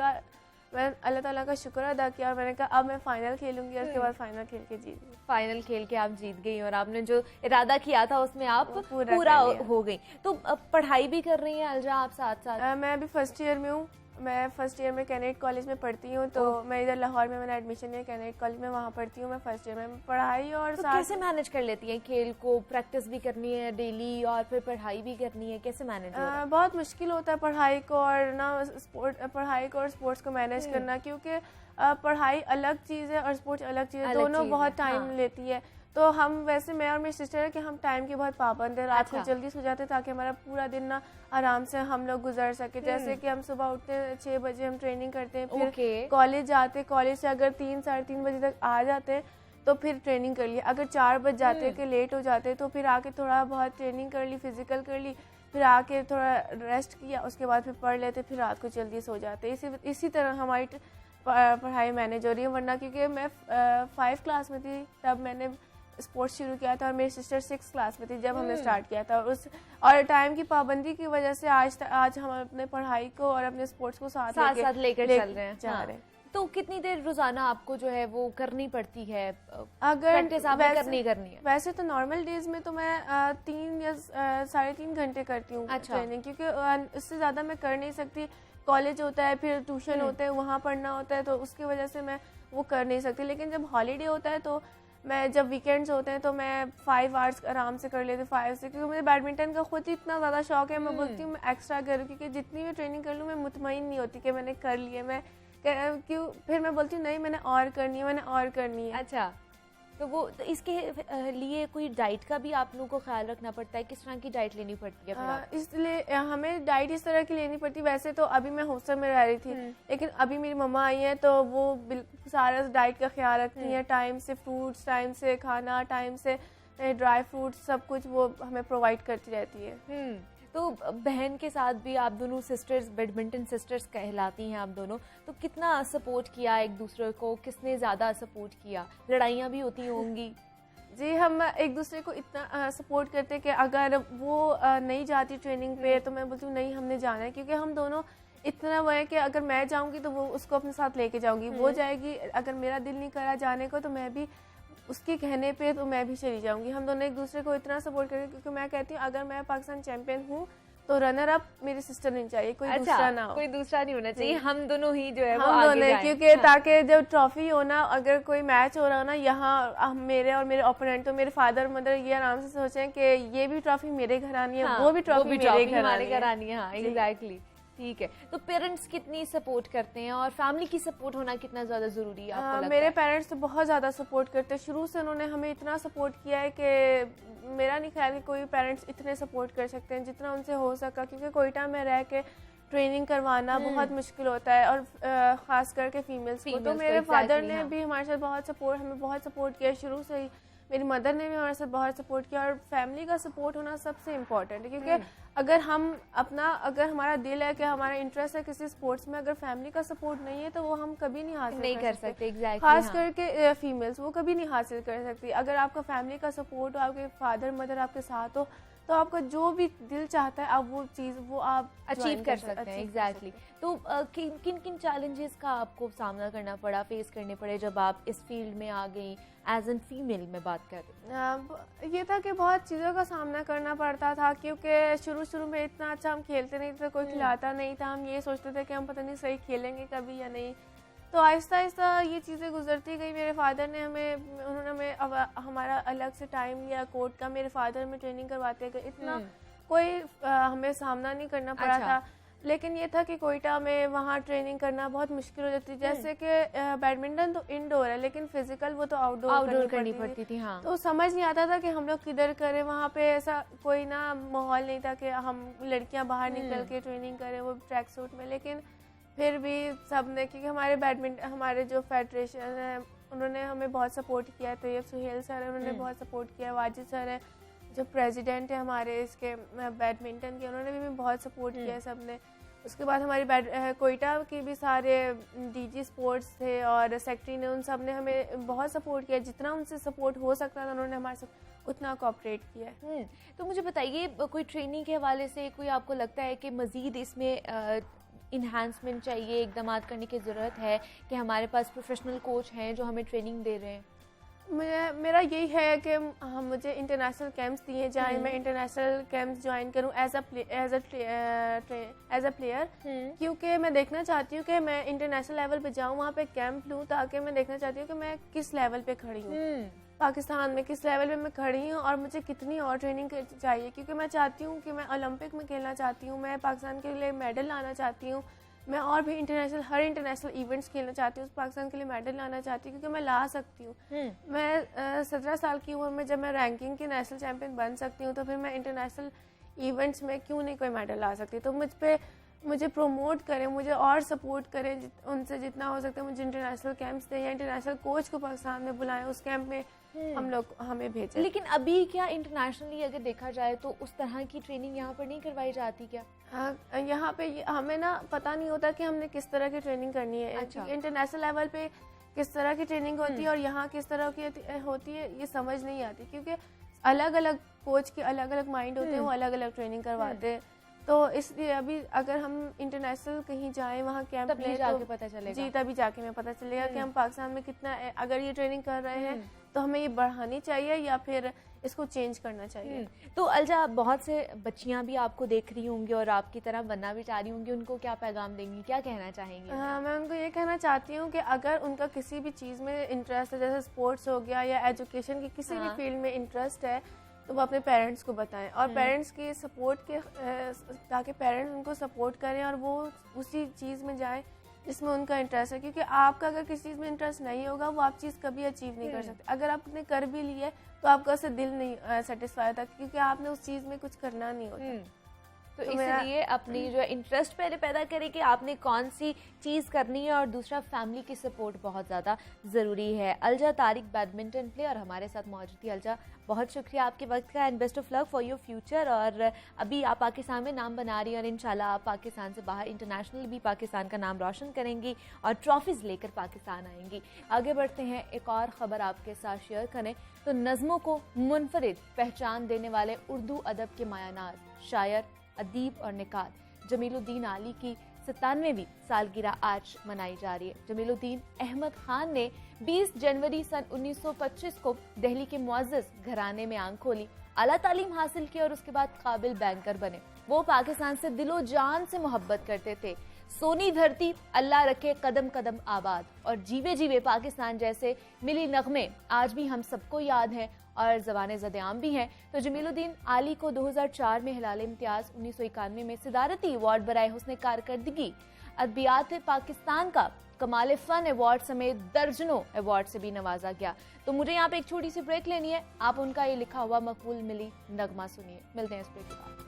अल्लाह ताला का शुक्र अदा किया, और मैंने कहा अब मैं फाइनल खेलूंगी, और उसके बाद फाइनल खेल के जीत गई। फाइनल खेल के आप जीत गई, और आपने जो इरादा किया था उसमें आप पूरा हो गई। तो पढ़ाई भी कर रही हैं अलजा आप साथ साथ? मैं अभी फर्स्ट ईयर में हूँ, मैं फर्स्ट ईयर में कैनेट कॉलेज में पढ़ती हूँ, तो मैं इधर लाहौर में मैंने एडमिशन लिया कैनेट कॉलेज में, वहाँ पढ़ती हूँ मैं फर्स्ट ईयर में। पढ़ाई और तो कैसे मैनेज कर लेती हैं? खेल को प्रैक्टिस भी करनी है डेली, और फिर पढ़ाई भी करनी है, कैसे मैनेज होता है? बहुत मुश्किल होता है पढ़ाई को और स्पोर्ट्स को मैनेज करना, क्योंकि पढ़ाई अलग चीज़ है और स्पोर्ट्स अलग चीज़ है, दोनों बहुत टाइम लेती है। तो हम वैसे, मैं और मेरी सिस्टर है कि हम टाइम के बहुत पाबंद है, रात को जल्दी सो जाते ताकि हमारा पूरा दिन ना आराम से हम लोग गुजार सके। जैसे कि हम सुबह उठते हैं 6 बजे, हम ट्रेनिंग करते हैं, फिर कॉलेज जाते, कॉलेज से अगर 3-3:30 बजे तक आ जाते हैं तो फिर ट्रेनिंग कर ली। अगर 4 बज जाते कि लेट हो जाते तो फिर आके थोड़ा बहुत ट्रेनिंग कर ली, फिजिकल कर ली, फिर आके थोड़ा रेस्ट किया, उसके बाद फिर पढ़ लेते, फिर रात को जल्दी सो जाते। इसी तरह हमारी पढ़ाई मैनेज हो रही है। वरना क्योंकि मैं 5 क्लास में थी तब मैंने स्पोर्ट्स शुरू किया था, और मेरी सिस्टर 6 क्लास में थी जब हमने स्टार्ट किया था, और टाइम की पाबंदी की वजह से आज हम अपने पढ़ाई को और अपने स्पोर्ट्स को साथ लेकर चल रहे हैं। तो कितनी देर रोजाना आपको जो है वो करनी पड़ती है, अगर प्रैक्टिस आपने करनी है? वैसे तो नॉर्मल डेज में तो मैं 3 या 3.5 घंटे करती हूँ ट्रेनिंग, क्योंकि इससे ज़्यादा मैं कर नहीं सकती। कॉलेज होता है, फिर ट्यूशन होते हैं, वहाँ पढ़ना होता है, तो उसकी वजह से मैं वो कर नहीं सकती। लेकिन जब हॉलीडे होता है तो मैं, जब वीकेंड्स होते हैं तो मैं 5 आवर्स आराम से कर लेती हूँ, 5 से, क्योंकि मुझे बैडमिंटन का खुद ही इतना ज़्यादा शौक है। मैं बोलती हूँ मैं एक्स्ट्रा करूँ, क्योंकि जितनी भी ट्रेनिंग कर लूँ मैं मुतमईन नहीं होती कि मैंने कर ली है। मैं क्यों, फिर मैं बोलती हूँ नहीं मैंने और करनी है, मैंने और करनी है। अच्छा, तो वो तो इसके लिए कोई डाइट का भी आप लोगों को ख्याल रखना पड़ता है? किस तरह की डाइट लेनी पड़ती है फिर आपको? इसलिए हमें डाइट इस तरह की लेनी पड़ती। वैसे तो अभी मैं हॉस्टल में रह रही थी, लेकिन अभी मेरी मम्मा आई हैं तो वो सारा डाइट का ख्याल रखती हैं। टाइम से फ्रूट्स, टाइम से खाना, टाइम से ड्राई फ्रूट्स, सब कुछ वो हमें प्रोवाइड करती रहती है। तो बहन के साथ भी आप दोनों सिस्टर्स, बैडमिंटन सिस्टर्स कहलाती हैं आप दोनों, तो कितना सपोर्ट किया एक दूसरे को? किसने ज़्यादा सपोर्ट किया? लड़ाइयाँ भी होती होंगी? जी, हम एक दूसरे को इतना सपोर्ट करते हैं कि अगर वो नहीं जाती ट्रेनिंग पे तो मैं बोलती हूँ नहीं हमने जाना है, क्योंकि हम दोनों इतना वो है कि अगर मैं जाऊँगी तो वो उसको अपने साथ लेके जाऊँगी, वो जाएगी। अगर मेरा दिल नहीं करा जाने को तो मैं भी उसके कहने पे तो मैं भी चली जाऊँगी। हम दोनों एक दूसरे को इतना सपोर्ट करेंगे, क्योंकि मैं कहती हूँ अगर मैं पाकिस्तान चैंपियन हूँ तो रनर अप मेरी सिस्टर नहीं चाहिए, कोई दूसरा ना हो, कोई दूसरा नहीं होना चाहिए, हम दोनों ही जो है वो हम आगे दोनों, जाएं। क्योंकि ताकि जब ट्रॉफी हो ना, अगर कोई मैच हो रहा हो ना, यहाँ मेरे और मेरे ओपोनेंट, तो मेरे फादर मदर ये आराम से सोचें कि ये भी ट्रॉफी मेरे घर आनी है, वो भी ट्रॉफी मेरे घर आनी है। हाँ, एग्जैक्टली, ठीक है। तो पेरेंट्स कितनी सपोर्ट करते हैं और फैमिली की सपोर्ट होना कितना ज़्यादा ज़रूरी है आपको लगता मेरे है? पेरेंट्स तो बहुत ज़्यादा सपोर्ट करते हैं। शुरू से उन्होंने हमें इतना सपोर्ट किया है कि मेरा नहीं ख्याल कि कोई पेरेंट्स इतने सपोर्ट कर सकते हैं जितना उनसे हो सका, क्योंकि कोयटा में रह के ट्रेनिंग करवाना बहुत मुश्किल होता है, और ख़ास करके फीमेल्स को। तो मेरे फादर ने भी हमारे साथ हमें बहुत सपोर्ट किया शुरू से ही। मेरी मदर ने भी हमारे साथ बहुत सपोर्ट किया, और फैमिली का सपोर्ट होना सबसे इम्पोर्टेंट है, क्योंकि अगर हमारा दिल है कि हमारा इंटरेस्ट है किसी स्पोर्ट्स में, अगर फैमिली का सपोर्ट नहीं है तो वो हम कभी नहीं हासिल कर सकते। एग्जैक्टली, खास करके फीमेल्स वो कभी नहीं हासिल कर सकती। अगर आपका फैमिली का सपोर्ट हो, आपके फादर मदर आपके साथ हो, तो आपका जो भी दिल चाहता है आप वो चीज़ वो आप अचीव कर सकते हैं। एग्जैक्टली। तो किन किन चैलेंजेस का आपको सामना करना पड़ा, फेस करने पड़े जब आप इस फील्ड में आ गई एज एन फीमेल में बात कर रही हैं? ये था कि बहुत चीज़ों का सामना करना पड़ता था, क्योंकि शुरू में इतना अच्छा हम खेलते नहीं थे, कोई खिलाता नहीं था। हम ये सोचते थे कि हम पता नहीं सही खेलेंगे कभी या नहीं। तो आहिस्ता आहिस्ता ये चीज़ें गुजरती गई। मेरे फादर ने उन्होंने हमें हमारा अलग से टाइम लिया कोर्ट का, मेरे फादर में ट्रेनिंग करवाते गए। इतना कोई हमें सामना नहीं करना पड़ा था। लेकिन ये था कि कोयटा में वहाँ ट्रेनिंग करना बहुत मुश्किल हो जाती, जैसे कि बैडमिंटन तो इंडोर है लेकिन फिजिकल वो तो आउटडोर करनी पड़ती थी। हाँ। तो समझ नहीं आता था कि हम लोग किधर करें। वहाँ पे ऐसा कोई ना माहौल नहीं था कि हम लड़कियाँ बाहर निकल के ट्रेनिंग करें वो ट्रैक सूट में। लेकिन फिर भी सब ने, क्योंकि हमारे जो फेडरेशन है उन्होंने हमें बहुत सपोर्ट किया। तो ये सुहेल सर है, उन्होंने बहुत सपोर्ट किया। वाजिद सर है जो प्रेसिडेंट है हमारे इसके बैडमिंटन के, उन्होंने भी हमें बहुत सपोर्ट किया सब ने। उसके बाद हमारी कोयटा की भी सारे डीजी स्पोर्ट्स थे और सेक्रेटरी ने, उन सब ने हमें बहुत सपोर्ट किया। जितना उनसे सपोर्ट हो सकता था उन्होंने हमारे साथ उतना कोऑपरेट किया है। तो मुझे बताइए, कोई ट्रेनिंग के हवाले से कोई आपको लगता है कि मज़ीद इसमें इन्हांसमेंट चाहिए, इक़दामात करने की ज़रूरत है कि हमारे पास प्रोफेशनल कोच हैं जो हमें ट्रेनिंग दे रहे हैं? मेरा यही है कि मुझे इंटरनेशनल कैंप्स दिए जाएं, मैं इंटरनेशनल कैंप्स ज्वाइन करूं एज अ प्लेयर, क्योंकि मैं देखना चाहती हूं कि मैं इंटरनेशनल लेवल पे जाऊं, वहां पे कैंप लूं, ताकि मैं देखना चाहती हूं कि मैं किस लेवल पे खड़ी हूं, पाकिस्तान में किस लेवल पे मैं खड़ी हूं और मुझे कितनी और ट्रेनिंग चाहिए। क्योंकि मैं चाहती हूँ कि मैं ओलंपिक में खेलना चाहती हूँ, मैं पाकिस्तान के लिए मेडल लाना चाहती हूँ, मैं और भी हर इंटरनेशनल इवेंट्स खेलना चाहती हूँ, पाकिस्तान के लिए मेडल लाना चाहती हूँ, क्योंकि मैं ला सकती हूँ। मैं 17 साल की उम्र में जब मैं रैंकिंग की नेशनल चैंपियन बन सकती हूँ, तो फिर मैं इंटरनेशनल इवेंट्स में क्यों नहीं कोई मेडल ला सकती। तो मुझे प्रमोट करें, मुझे और सपोर्ट करें, उनसे जितना हो सकता है मुझे इंटरनेशनल कैंप्स दें या इंटरनेशनल कोच को पाकिस्तान में बुलाएं, उस कैंप में हमें भेजें। लेकिन अभी क्या इंटरनेशनली अगर देखा जाए तो उस तरह की ट्रेनिंग यहाँ पर नहीं करवाई जाती क्या? यहाँ पे हमें ना पता नहीं होता कि हमने किस तरह की ट्रेनिंग करनी है। अच्छा। इंटरनेशनल लेवल पे किस तरह की ट्रेनिंग होती है और यहाँ किस तरह की होती है ये समझ नहीं आती, क्योंकि अलग अलग कोच के अलग अलग माइंड होते हैं, वो अलग अलग ट्रेनिंग करवाते हैं। तो इसलिए अभी अगर हम इंटरनेशनल कहीं जाएं वहाँ कैंप तभी जाके पता चलेगा। जी, तभी जाके हमें पता चलेगा कि हम पाकिस्तान में कितना, अगर ये ट्रेनिंग कर रहे हैं तो हमें ये बढ़ानी चाहिए या फिर इसको चेंज करना चाहिए। तो अलजा, बहुत से बच्चियां भी आपको देख रही होंगी और आपकी तरह बनना भी चाह रही होंगी, उनको क्या पैगाम देंगी, क्या कहना चाहेंगी? मैं उनको ये कहना चाहती हूँ कि अगर उनका किसी भी चीज़ में इंटरेस्ट है, जैसे स्पोर्ट्स हो गया या एजुकेशन की किसी भी फील्ड में इंटरेस्ट है, तो वो अपने पेरेंट्स को बताएं और पेरेंट्स की सपोर्ट के ताकि पेरेंट्स उनको सपोर्ट करें और वो उसी चीज़ में जाएं जिसमें उनका इंटरेस्ट है, क्योंकि आपका अगर किसी चीज़ में इंटरेस्ट नहीं होगा वो आप चीज़ कभी अचीव नहीं कर सकते। अगर आपने कर भी लिए तो आपका उससे दिल नहीं सेटिस्फाई होता, क्योंकि आपने उस चीज़ में कुछ करना नहीं होता। तो इसलिए अपनी जो इंटरेस्ट पहले पैदा करें कि आपने कौन सी चीज़ करनी है, और दूसरा फैमिली की सपोर्ट बहुत ज़्यादा ज़रूरी है। अलजा तारिक बैडमिंटन प्लेयर हमारे साथ मौजूद थी। अलजा, बहुत शुक्रिया आपके वक्त का and best of luck for your future. और अभी आप पाकिस्तान में नाम बना रही हैं और इंशाल्लाह आप पाकिस्तान से बाहर इंटरनेशनल भी पाकिस्तान का नाम रोशन करेंगी और ट्रॉफीज़ लेकर पाकिस्तान आएंगी। आगे बढ़ते हैं, एक और ख़बर आपके साथ शेयर करें तो नज़्मों को मुनफरिद पहचान देने वाले उर्दू अदब के मायानाज, शायर, अदीब और निकात जमीलुद्दीन आली की 97वीं सालगिरह आज मनाई जा रही है। जमीलुद्दीन अहमद खान ने 20 जनवरी सन 1925 को दिल्ली के मुअज़्ज़ज़ घराने में आंख खोली, आला तालीम हासिल की और उसके बाद काबिल बैंकर बने। वो पाकिस्तान से दिलो जान से मोहब्बत करते थे। सोनी धरती अल्लाह रखे कदम कदम आबाद और जीवे जीवे पाकिस्तान जैसे मिली नगमे आज भी हम सबको याद हैं और ज़बाने ज़द-ए-आम भी हैं। तो जमीलुद्दीन आली को 2004 में हिलाल इम्तियाज़, 1991 में सिदारती अवार्ड बराए हुस्न कारकर्दगी, अदबियात पाकिस्तान का कमाल फ़न अवार्ड समेत दर्जनों अवार्ड से भी नवाजा गया। तो मुझे यहाँ पे एक छोटी सी ब्रेक लेनी है, आप उनका ये लिखा हुआ मकबूल मिली नगमा सुनिए। मिलते हैं इस ब्रेक के बाद।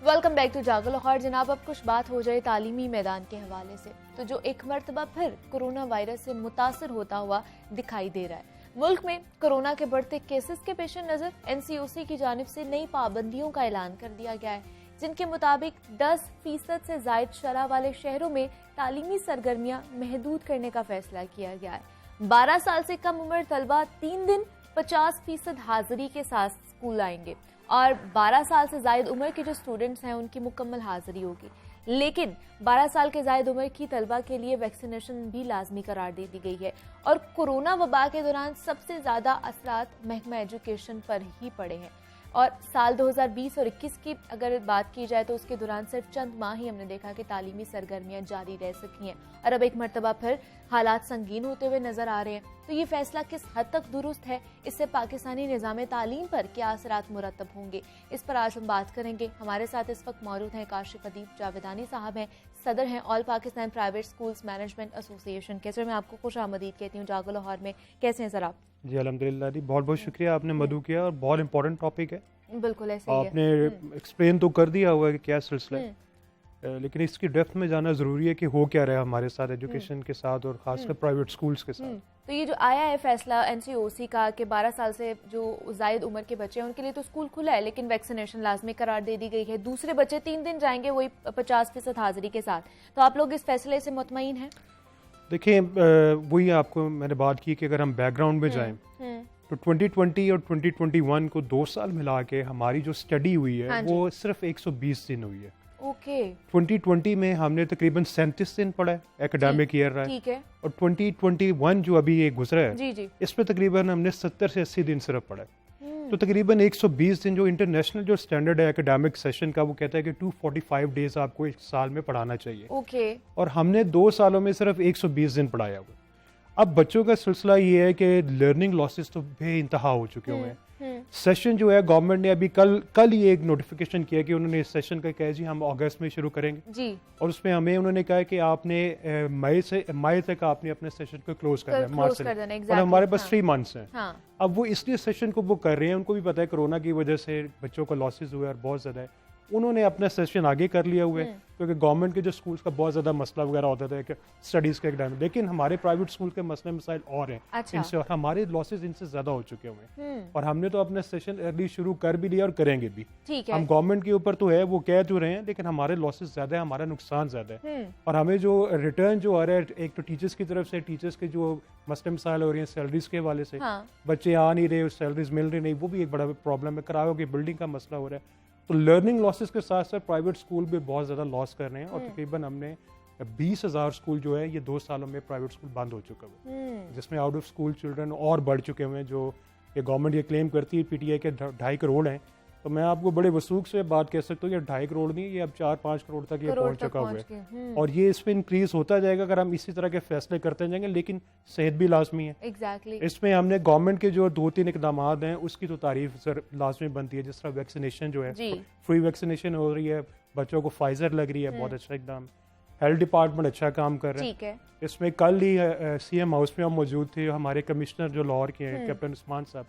वेलकम बैक टू जागो लाहौर। जनाब, अब कुछ बात हो जाए तालीमी मैदान के हवाले से, तो जो एक मरतबा फिर कोरोना वायरस से मुतासर होता हुआ दिखाई दे रहा है। मुल्क में कोरोना के बढ़ते केसेस के पेश नज़र NCOC की जानिब से नई पाबंदियों का ऐलान कर दिया गया है, जिनके मुताबिक 10% से जायद शरह वाले शहरों में तालीमी सरगर्मियां महदूद करने का फैसला किया गया है। 12 साल से कम उम्र तलबा 3 दिन 50% हाजिरी के साथ स्कूल आएंगे और 12 साल से जायद उम्र के जो स्टूडेंट्स हैं उनकी मुकम्मल हाजिरी होगी। लेकिन 12 साल के जायद उम्र की तलबा के लिए वैक्सीनेशन भी लाजमी करार दे दी गई है। और कोरोना वबा के दौरान सबसे ज़्यादा असरात महकमा एजुकेशन पर ही पड़े हैं। और साल 2020 और 21 की अगर बात की जाए तो उसके दौरान सिर्फ चंद माह ही हमने देखा कि तालीमी सरगर्मियां जारी रह सकी हैं और अब एक मरतबा फिर हालात संगीन होते हुए नजर आ रहे हैं। तो ये फैसला किस हद तक दुरुस्त है, इससे पाकिस्तानी निज़ाम तालीम पर क्या असरात मुरतब होंगे, इस पर आज हम बात करेंगे। हमारे साथ इस वक्त मौजूद हैं काशिफ अदीब जावेदानी साहब, हैं सदर हैं all Pakistan private schools management association के। सर, मैं आपको खुश आमदीद कहती हूँ जागो लाहौर में। कैसे हैं सर आप? जी अल्हम्दुलिल्लाह जी, बहुत बहुत शुक्रिया, आपने मदू किया और बहुत इंपॉर्टेंट टॉपिक है। बिल्कुल ऐसे ही है। आपने एक्सप्लेन तो कर दिया हुआ है कि क्या सिलसिला है, लेकिन इसकी डेप्थ में जाना ज़रूरी है कि हो क्या रहा है हमारे साथ एजुकेशन के साथ और ख़ासकर प्राइवेट स्कूल्स के साथ। तो ये जो आया है फैसला NCOC का कि 12 साल से जो जायद उम्र के बच्चे हैं उनके लिए तो स्कूल खुला है लेकिन वैक्सीनेशन लाजमी करार दे दी गई है। दूसरे बच्चे 3 दिन जाएंगे वही 50% हाजिरी के साथ। तो आप लोग इस फैसले से मुतमईन हैं? देखिए, वही आपको मैंने बात की कि अगर हम बैकग्राउंड में जाएं तो 2020 और 2021 को 2 साल मिला के हमारी जो स्टडी हुई है वो सिर्फ 120 दिन हुई है। ओके। 2020 में हमने तकरीबन 37 दिन पढ़ा है, एकेडमिक ईयर रहा है। ठीक है। और 2021 जो अभी ये गुजरा है जी जी, इसमें तकरीबन हमने 70 से 80 दिन सिर्फ पढ़ा है। तो तकरीबन 120 दिन जो इंटरनेशनल जो स्टैंडर्ड है एकेडमिक सेशन का वो कहता है कि 245 डेज आपको एक साल में पढ़ाना चाहिए। ओके। और हमने 2 सालों में सिर्फ 120 दिन पढ़ाया हुआ। अब बच्चों का सिलसिला ये है कि लर्निंग लॉसेस तो बेइंतहा हो चुके हुए हैं। सेशन जो है गवर्नमेंट ने अभी कल ही एक नोटिफिकेशन किया कि उन्होंने इस सेशन का कहा जी हम अगस्त में शुरू करेंगे जी, और उसमें हमें उन्होंने कहा कि आपने मई तक आपने अपने सेशन को क्लोज करना है, मार्च से, और हमारे पास 3 मंथ्स हैं। हाँ, अब वो इसलिए सेशन को बुक कर रहे हैं, उनको भी पता है कोरोना की वजह से बच्चों को लॉसेज हुए और बहुत ज़्यादा है, उन्होंने अपना सेशन आगे कर लिया हुआ है, क्योंकि गवर्नमेंट के जो स्कूल्स का बहुत ज़्यादा मसला वगैरह होता था कि स्टडीज़ के टाइम में, लेकिन हमारे प्राइवेट स्कूल के मसले मसाइल और हैं। अच्छा। इनसे, और हमारे लॉसेज इनसे ज़्यादा हो चुके हुए हैं, और हमने तो अपना सेशन अर्ली शुरू कर भी लिया और करेंगे भी। ठीक है। हम गवर्नमेंट के ऊपर तो है, वो कह तो रहे हैं, लेकिन हमारे लॉसेज ज़्यादा है, हमारा नुकसान ज़्यादा है, और हमें जो रिटर्न जो आ रहा है एक तो टीचर्स की तरफ से, टीचर्स के जो मसले मसाइल हो रहे हैं सैलरीज के हवाले से, हाँ। बच्चे आ नहीं रहे, सैलरीज मिल रही नहीं, वो भी एक बड़ा प्रॉब्लम है। किरायों की बिल्डिंग का मसला हो रहा है, तो लर्निंग लॉसेस के साथ साथ प्राइवेट स्कूल भी बहुत ज़्यादा लॉस कर रहे हैं, और तकरीबन हमने 20,000 स्कूल जो है ये 2 सालों में प्राइवेट स्कूल बंद हो चुका है, जिसमें आउट ऑफ स्कूल चिल्ड्रन और बढ़ चुके हुए हैं, जो ये गवर्नमेंट ये क्लेम करती है पीटीआई के 2.5 करोड़ हैं। तो मैं आपको बड़े वसूख से बात कह सकता हूँ, ये 2.5 करोड़ नहीं, ये अब 4-5 करोड़ तक ये पहुँच चुका हुआ है, और ये इस पर इंक्रीज होता जाएगा अगर हम इसी तरह के फैसले करते जाएंगे, लेकिन सेहत भी लाजमी है। एग्जैक्टली। इसमें हमने गवर्नमेंट के जो 2-3 इकदाम हैं उसकी तो तारीफ सर लाजमी बनती है, जिस तरह वैक्सीनेशन जो है, फ्री वैक्सीनेशन हो रही है, बच्चों को फाइजर लग रही है, बहुत अच्छा इकदाम। हेल्थ डिपार्टमेंट अच्छा काम कर रहा है। इसमें कल ही सीएम हाउस में हम मौजूद थे, हमारे कमिश्नर जो लाहौर के हैं कैप्टन उस्मान साहब,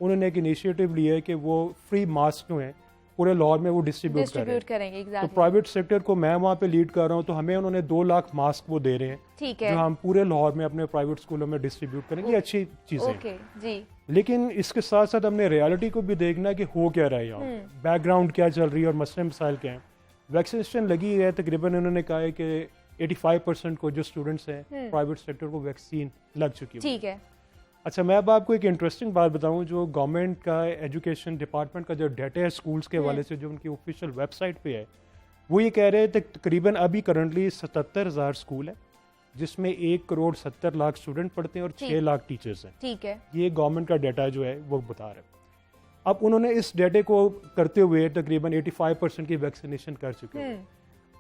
उन्होंने एक इनिशिएटिव लिया है कि वो फ्री मास्क जो हैं पूरे लाहौर में वो डिस्ट्रीब्यूट करेंगे। तो प्राइवेट सेक्टर को मैं वहाँ पे लीड कर रहा हूँ, तो हमें उन्होंने 2 लाख मास्क वो दे रहे हैं, ठीक है, जो हम पूरे लाहौर में अपने प्राइवेट स्कूलों में डिस्ट्रीब्यूट करेंगे। अच्छी चीजें जी। लेकिन इसके साथ साथ हमने रियलिटी को भी देखना कि हो क्या रहा है यहाँ, बैकग्राउंड क्या चल रही है और मसले मसाइल क्या हैं। वैक्सीनेशन लगी है, तकरीबन उन्होंने कहा है कि 85% को जो स्टूडेंट्स हैं प्राइवेट सेक्टर को वैक्सीन लग चुकी है। ठीक है। अच्छा, मैं अब आपको एक इंटरेस्टिंग बात बताऊं, जो गवर्नमेंट का एजुकेशन डिपार्टमेंट का जो डाटा है स्कूल्स के हवाले से, जो उनकी ऑफिशियल वेबसाइट पे है, वो ये कह रहे हैं तकरीबन अभी करंटली 77,000 स्कूल है, जिसमें 1,70,00,000 स्टूडेंट पढ़ते हैं और 6 लाख टीचर्स हैं। ठीक है। ये गवर्नमेंट का डाटा जो है वो बता रहा है। अब उन्होंने इस डाटे को करते हुए तकरीबन 85% की वैक्सीनेशन कर चुके हैं,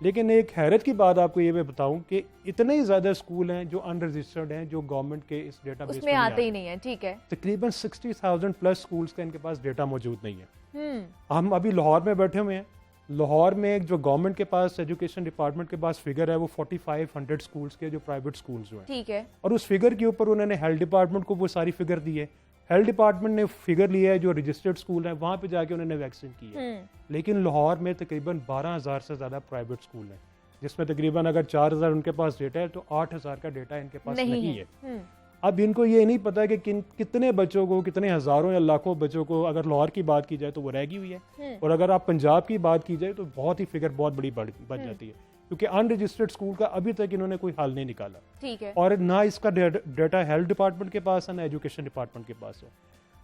लेकिन एक हैरत की बात आपको ये मैं बताऊं कि इतने ही ज्यादा स्कूल हैं जो अनरजिस्टर्ड हैं, जो गवर्नमेंट के इस डेटाबेस में आते ही नहीं है। ठीक है। तकरीबन 60,000 प्लस स्कूल्स का इनके पास डेटा मौजूद नहीं है। हम अभी लाहौर में बैठे हुए हैं, लाहौर में जो गवर्नमेंट के पास एजुकेशन डिपार्टमेंट के पास फिगर है वो 4500 स्कूल्स के जो प्राइवेट स्कूल्स जो हैं। ठीक है। और उस फिगर के ऊपर उन्होंने हेल्थ डिपार्टमेंट को वो सारी फिगर दी है। हेल्थ डिपार्टमेंट ने फिगर लिया है जो रजिस्टर्ड स्कूल है, वहां पे जाके उन्होंने वैक्सीन की है। लेकिन लाहौर में तकरीबन 12,000 से ज्यादा प्राइवेट स्कूल हैं, जिसमें तकरीबन अगर 4,000 उनके पास डेटा है तो 8,000 का डेटा इनके पास नहीं है। अब इनको ये नहीं पता कि कितने बच्चों को, कितने हजारों या लाखों बच्चों को, अगर लाहौर की बात की जाए तो वो रह गई हुई है, और अगर आप पंजाब की बात की जाए तो बहुत ही फिगर बहुत बड़ी बढ़ जाती है, क्योंकि अनरजिस्टर्ड स्कूल का अभी तक इन्होंने कोई हल नहीं निकाला। ठीक है। और ना इसका डेटा हेल्थ डिपार्टमेंट के पास है, ना एजुकेशन डिपार्टमेंट के पास है।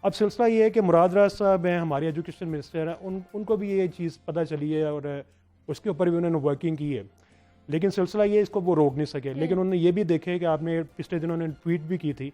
अब सिलसिला ये है कि मुराद राज साहब हैं, हमारे एजुकेशन मिनिस्टर हैं, उनको भी ये चीज़ पता चली है और उसके ऊपर भी उन्होंने वर्किंग की है, लेकिन सिलसिला ये इसको वो रोक नहीं सके। लेकिन उन्होंने ये भी देखे कि आपने पिछले दिनों ने ट्वीट भी की थी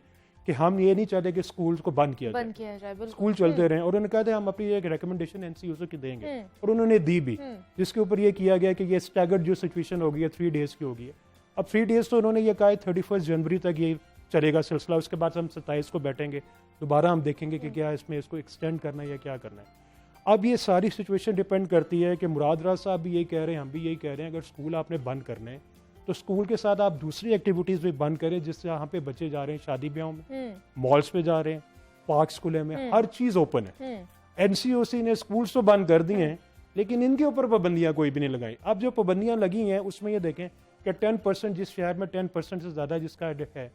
कि हम ये नहीं चाहते कि स्कूल्स को बंद किया जाए, स्कूल चलते रहें, और उन्होंने कहा था हम अपनी एक रिकमेंडेशन एनसीयूसी की देंगे, और उन्होंने दी भी, जिसके ऊपर ये किया गया कि ये स्टैगर्ड जो सिचुएशन होगी 3 डेज की होगी। अब 3 डेज तो उन्होंने ये कहा 31 जनवरी तक ये चलेगा सिलसिला, उसके बाद हम 27 को बैठेंगे, दोबारा हम देखेंगे कि क्या इसमें इसको एक्सटेंड करना है या क्या करना है। अब ये सारी सिचुएशन डिपेंड करती है कि मुराद राज साहब भी यही कह रहे हैं, हम भी यही कह रहे हैं, अगर स्कूल आपने बंद करने हैं तो स्कूल के साथ आप दूसरी एक्टिविटीज भी बंद करें, जिससे यहाँ पे बच्चे जा रहे हैं शादी ब्याहों में, मॉल्स पे जा रहे हैं, पार्क खुले में, हर चीज ओपन है। एनसीओसी ने स्कूल्स तो बंद कर दिए हैं, लेकिन इनके ऊपर पाबंदियां कोई भी नहीं लगाई। अब जो पाबंदियां लगी हैं उसमें ये देखें कि 10%, जिस शहर में 10% से ज्यादा जिसका है,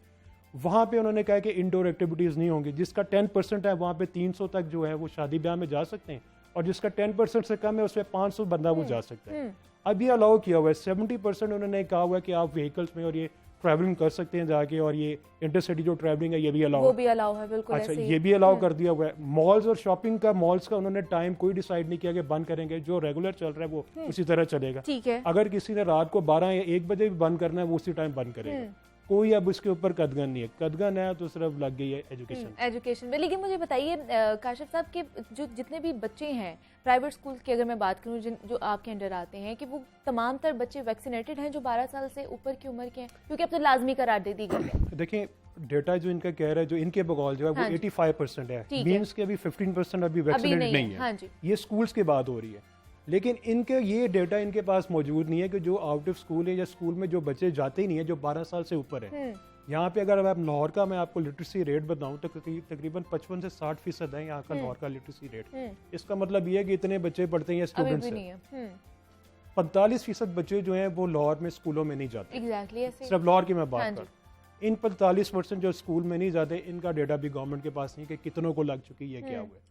वहाँ पे उन्होंने कहा कि इंडोर एक्टिविटीज नहीं होंगी। जिसका 10% है वहाँ पे 300 तक जो है वो शादी ब्याह में जा सकते हैं, और जिसका 10% से कम है उसमें 500 बंदा वो जा सकता है। अब ये अलाउ किया हुआ है। 70% उन्होंने कहा हुआ है कि आप व्हीकल्स में और ये ट्रैवलिंग कर सकते हैं जाके, और ये इंटरसिटी जो ट्रैवलिंग है ये भी अलाउ है। बिल्कुल अच्छा, ये भी अलाउ कर दिया हुआ है। मॉल्स और शॉपिंग का, मॉल्स का उन्होंने टाइम कोई डिसाइड नहीं किया कि बंद करेंगे, जो रेगुलर चल रहा है वो उसी तरह चलेगा। ठीक है। अगर किसी ने रात को 12 या 1 बजे भी बंद करना है वो उसी टाइम बंद करेगा। कोई अब उसके ऊपर कदगन नहीं है, कदगन है तो सिर्फ लग गई है एजुकेशन में। लेकिन मुझे बताइए काशिफ साहब के जो जितने भी बच्चे हैं प्राइवेट स्कूल की अगर मैं बात करूं जो आपके अंडर आते हैं, कि वो तमाम तर बच्चे वैक्सीनेटेड हैं जो 12 साल से ऊपर की उम्र के हैं, क्योंकि अब तो लाजमी करार दे दी गई है। देखिए डेटा जो इनका कह रहा है, जो इनके बगौल जो है वो 85% है, मीन्स के अभी 15% अभी वैक्सीनेटेड नहीं है। हाँ जी। ये स्कूल्स की बात हो रही है, लेकिन इनके ये डेटा इनके पास मौजूद नहीं है कि जो आउट ऑफ स्कूल है या स्कूल में जो बच्चे जाते ही नहीं है जो 12 साल से ऊपर है। यहाँ पे अगर आप लाहौर का मैं आपको लिटरेसी रेट बताऊं तो तकरीबन 55 से 60% है यहाँ का लाहौर का लिटरेसी रेट। इसका मतलब ये है कि इतने बच्चे पढ़ते हैं स्टूडेंट्स हैं, 45% बच्चे जो हैं वो लाहौर में स्कूलों में नहीं जाते। सिर्फ लाहौर की मैं बात कर, इन 45% जो स्कूल में नहीं जाते इनका डेटा भी गवर्नमेंट के पास नहीं कि कितनों को लग चुकी है क्या हुआ।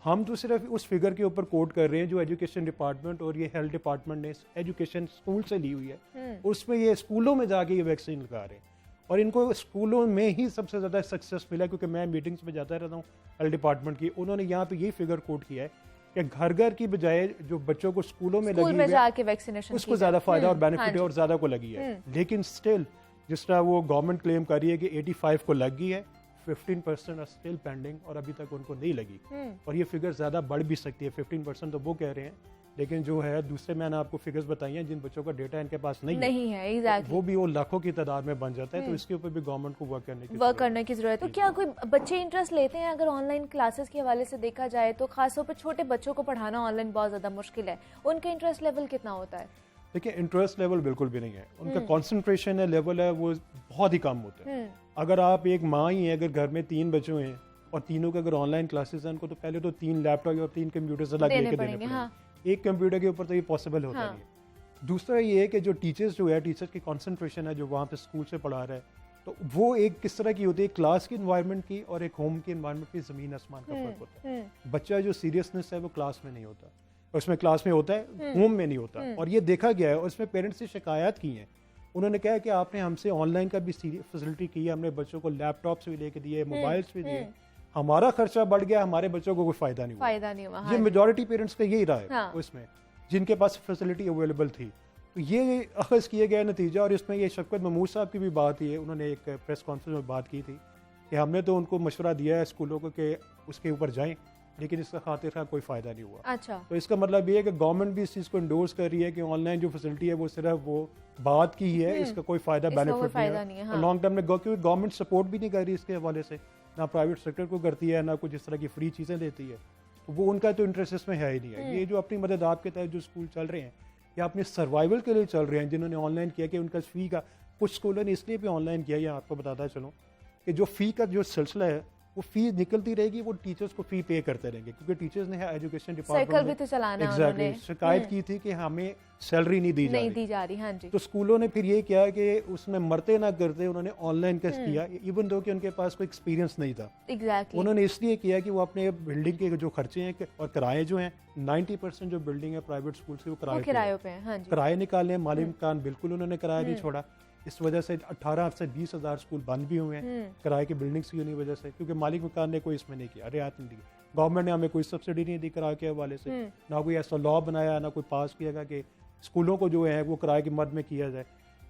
हम तो सिर्फ उस फिगर के ऊपर कोट कर रहे हैं जो एजुकेशन डिपार्टमेंट और ये हेल्थ डिपार्टमेंट ने एजुकेशन स्कूल से ली हुई है, उसमें ये स्कूलों में जाके ये वैक्सीन लगा रहे हैं और इनको स्कूलों में ही सबसे ज़्यादा सक्सेस मिला, क्योंकि मैं मीटिंग्स में जाता रहता हूँ हेल्थ डिपार्टमेंट की, उन्होंने यहाँ पे यही फिगर कोट किया है कि घर घर की बजाय जो बच्चों को स्कूलों में लगी है उसको ज़्यादा फायदा और बेनिफिट है और ज़्यादा को लगी है। लेकिन स्टिल जिस तरह वो गवर्नमेंट क्लेम कर रही है कि 85 को लग गई है, 15% आर स्टिल पेंडिंग और अभी तक उनको नहीं लगी और ये फिगर ज़्यादा बढ़ भी सकती है। 15% तो वो कह रहे हैं, लेकिन जो है दूसरे मैंने आपको फिगर्स बताई हैं जिन बच्चों का डेटा इनके पास नहीं है exactly. वो भी वो लाखों की तादाद में बन जाता है। तो इसके ऊपर भी गवर्नमेंट को वर्क करने की जरूरत है। तो क्या कोई बच्चे इंटरेस्ट लेते हैं? अगर ऑनलाइन क्लासेस के हवाले से देखा जाए तो खासतौर पर छोटे बच्चों को पढ़ाना ऑनलाइन बहुत ज़्यादा मुश्किल है, उनका इंटरेस्ट लेवल कितना होता है? देखिए इंटरेस्ट लेवल बिल्कुल भी नहीं है, उनका कंसंट्रेशन है लेवल है वो बहुत ही कम होता है। अगर आप एक माँ ही है, अगर घर में 3 बच्चे हैं और तीनों के अगर ऑनलाइन क्लासेस हैं, उनको तो पहले तो 3 लैपटॉप और 3 कंप्यूटर्स अलग लेके देने पड़ेंगे। हाँ। एक कंप्यूटर के ऊपर तो ये पॉसिबल होता नहीं है। दूसरा ये है कि जो टीचर्स जो है, टीचर की कंसंट्रेशन है जो वहाँ पे स्कूल से पढ़ा रहा है, तो वो एक किस तरह की होती है, क्लास की इन्वायरमेंट की और एक होम की इन्वायरमेंट की ज़मीन आसमान का फर्क होता है। बच्चा जो सीरियसनेस है वो क्लास में नहीं होता, उसमें क्लास में होता है, होम में नहीं होता। और ये देखा गया है और उसमें पेरेंट्स से शिकायत की है, उन्होंने कहा कि आपने हमसे ऑनलाइन का भी फैसिलिटी की है, हमने बच्चों को लैपटॉप्स भी लेके दिए, मोबाइल्स भी दिए, हमारा खर्चा बढ़ गया, हमारे बच्चों को कोई फायदा नहीं हुआ। ये मेजॉरिटी पेरेंट्स का यही रहा है। हाँ। उसमें जिनके पास फैसिलिटी अवेलेबल थी, तो ये अखज़ किए गए नतीजा। और इसमें ये शफकत महमूद साहब की भी बात ही है, उन्होंने एक प्रेस कॉन्फ्रेंस में बात की थी कि हमने तो उनको मशवरा दिया है स्कूलों को कि उसके ऊपर जाएं, लेकिन इसका खातिर का कोई फायदा नहीं हुआ। अच्छा। तो इसका मतलब ये है कि गवर्नमेंट भी इस चीज़ को इंडोर्स कर रही है कि ऑनलाइन जो फैसिलिटी है वो सिर्फ वो बात की ही है, इसका कोई फायदा बेनिफिट नहीं है। लॉन्ग टर्म में क्योंकि गवर्नमेंट सपोर्ट भी नहीं कर रही इसके हवाले से, ना प्राइवेट सेक्टर को करती है, ना कुछ इस तरह की फ्री चीज़ें देती है, तो वो उनका तो इंटरेस्ट इसमें है ही नहीं है। ये जो अपनी मदद आपके तहत जो स्कूल चल रहे हैं या अपने सर्वाइवल के लिए चल रहे हैं, जिन्होंने ऑनलाइन किया कि उनका फ़ी का, कुछ स्कूलों ने इसलिए भी ऑनलाइन किया, या आपको बताता चलूँ कि जो फ़ी का जो सिलसिला है वो फी निकलती रहेगी, वो टीचर्स को फी पे करते रहेंगे, क्योंकि टीचर्स ने एजुकेशन डिपार्टमेंट में एग्जैक्टली शिकायत की थी कि हमें सैलरी नहीं दी जा रही। हाँ जी। तो स्कूलों ने फिर ये किया कि उसमें मरते ना करते उन्होंने ऑनलाइन टेस्ट किया, इवन दो कि उनके पास कोई एक्सपीरियंस नहीं था। एग्जैक्टली। उन्होंने इसलिए किया कि वो अपने बिल्डिंग के जो खर्चे हैं और किराए जो हैं, 90% जो बिल्डिंग है प्राइवेट स्कूल से वो किराए पे हैं। किराए निकाले, माली मकान बिल्कुल उन्होंने किराया नहीं छोड़ा। इस वजह से 18 से 20 हज़ार स्कूल बंद भी हुए हैं किराए की बिल्डिंग्स की वजह से, क्योंकि मालिक मकान ने कोई इसमें नहीं किया, रियायत नहीं दी, गवर्नमेंट ने हमें कोई सब्सिडी नहीं दी किराए के हवाले से, ना कोई ऐसा लॉ बनाया, ना कोई पास किया गया कि स्कूलों को जो है वो किराए की मद में किया जाए।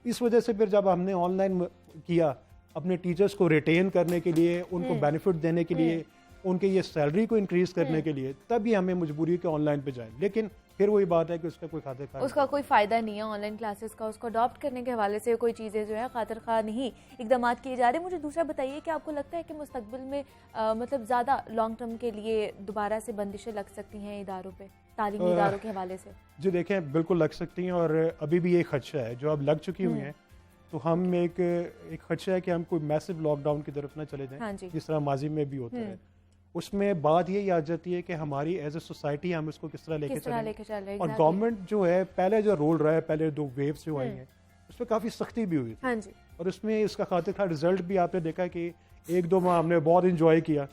इस वजह से फिर जब हमने ऑनलाइन किया अपने टीचर्स को रिटेन करने के लिए, उनको बेनिफिट देने के लिए, उनके ये सैलरी को इंक्रीज करने के लिए, तभी हमें मजबूरी के ऑनलाइन पे जाए। लेकिन फिर वही बात है कि उसका कोई खातिर खा उसका कोई फ़ायदा नहीं है ऑनलाइन क्लासेस का, उसको अडॉप्ट करने के हवाले से कोई चीज़ें जो है खातिर खा नहीं इकदाम किए जा रहे। मुझे दूसरा बताइए कि आपको लगता है कि मुस्तकबिल में मतलब ज़्यादा लॉन्ग टर्म के लिए दोबारा से बंदिशें लग सकती हैं इदारों पे, तालीमी इदारों के हवाले से? जी देखें, बिल्कुल लग सकती हैं और अभी भी ये खदशा है जो अब लग चुकी हुई हैं। तो हम एक खदशा है कि हम कोई मैसिव लॉकडाउन की तरफ ना चले जाएं, जिस तरह माजी में भी होता है। उसमें बात ये आ जाती है कि हमारी एज ए सोसाइटी हम इसको किस तरह लेके चलें। और गवर्नमेंट जो है पहले जो रोल रहा है, पहले 2 वेव्स जो आई हैं उसमें काफ़ी सख्ती भी हुई थी। हाँ जी। और उसमें इसका खातिर खा रिजल्ट भी आपने देखा कि 1-2 माह हमने बहुत इंजॉय किया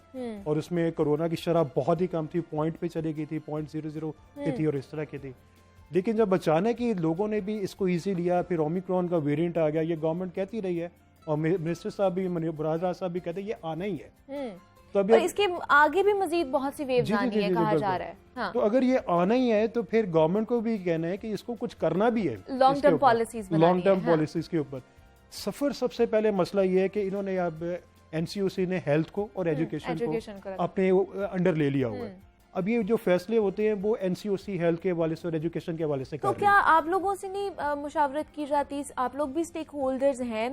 और उसमें कोरोना की शरह बहुत ही कम थी, पॉइंट पे चली गई थी, 0.00 की थी और इस तरह की थी। लेकिन जब अचानक ही लोगों ने भी इसको ईजी लिया, फिर ओमिक्रॉन का वेरिएंट आ गया, ये गवर्नमेंट कहती रही है और मिनिस्टर साहब भी, बुरादा साहब भी कहते हैं ये आना ही है। तो और इसके आगे भी मजीद बहुत सी वेव्स आनी है कहा जा रहा है। हाँ। तो अगर ये आना ही है तो फिर गवर्नमेंट को भी कहना है कि इसको कुछ करना भी है, लॉन्ग टर्म पॉलिसीज के ऊपर। सफ़र सबसे पहले मसला ये है कि इन्होंने अब NCOC ने हेल्थ को और एजुकेशन को अपने अंडर ले लिया हुआ है। अब ये जो फैसले होते हैं वो NCOC हेल्थ के हवाले से और एजुकेशन के हवाले से तो क्या आप लोगों से नहीं मुशावरत की जाती? आप लोग भी स्टेक होल्डर्स हैं,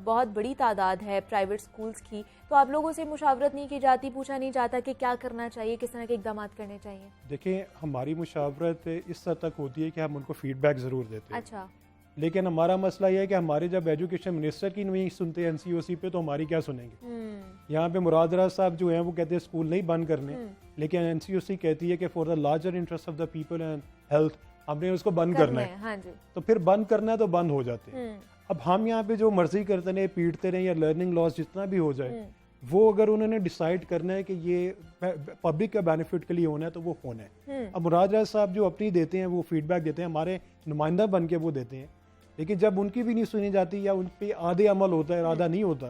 बहुत बड़ी तादाद है प्राइवेट स्कूल्स की, तो आप लोगों से मुशावरत नहीं की जाती, पूछा नहीं जाता कि क्या करना चाहिए, किस तरह के इकदाम करने चाहिए? देखिए, हमारी मुशावरत इस हद तक होती है कि हम उनको फीडबैक ज़रूर देते हैं। अच्छा। लेकिन हमारा मसला यह है कि हमारे जब एजुकेशन मिनिस्टर की नहीं सुनते NCOC पे, तो हमारी क्या सुनेंगे? यहाँ पे मुराद राज साहब जो हैं वो कहते हैं स्कूल नहीं बंद करने, लेकिन NCOC कहती है कि for the larger interest of the people and health हमने उसको बंद करना है। हाँ जी। तो फिर बंद करना है तो बंद हो जाते हैं। अब हम यहाँ पे जो मर्जी करते रहे, पीटते रहे, या लर्निंग लॉस जितना भी हो जाए, वो अगर उन्होंने डिसाइड करना है कि ये पब्लिक का बेनिफिट के लिए होना है तो वो होना है। अब मुराद राज साहब जो अपनी देते हैं वो फीडबैक देते हैं, हमारे नुमाइंदा बन के वो देते हैं, लेकिन जब उनकी भी नहीं सुनी जाती या उन पे आधे अमल होता है, आधा नहीं होता,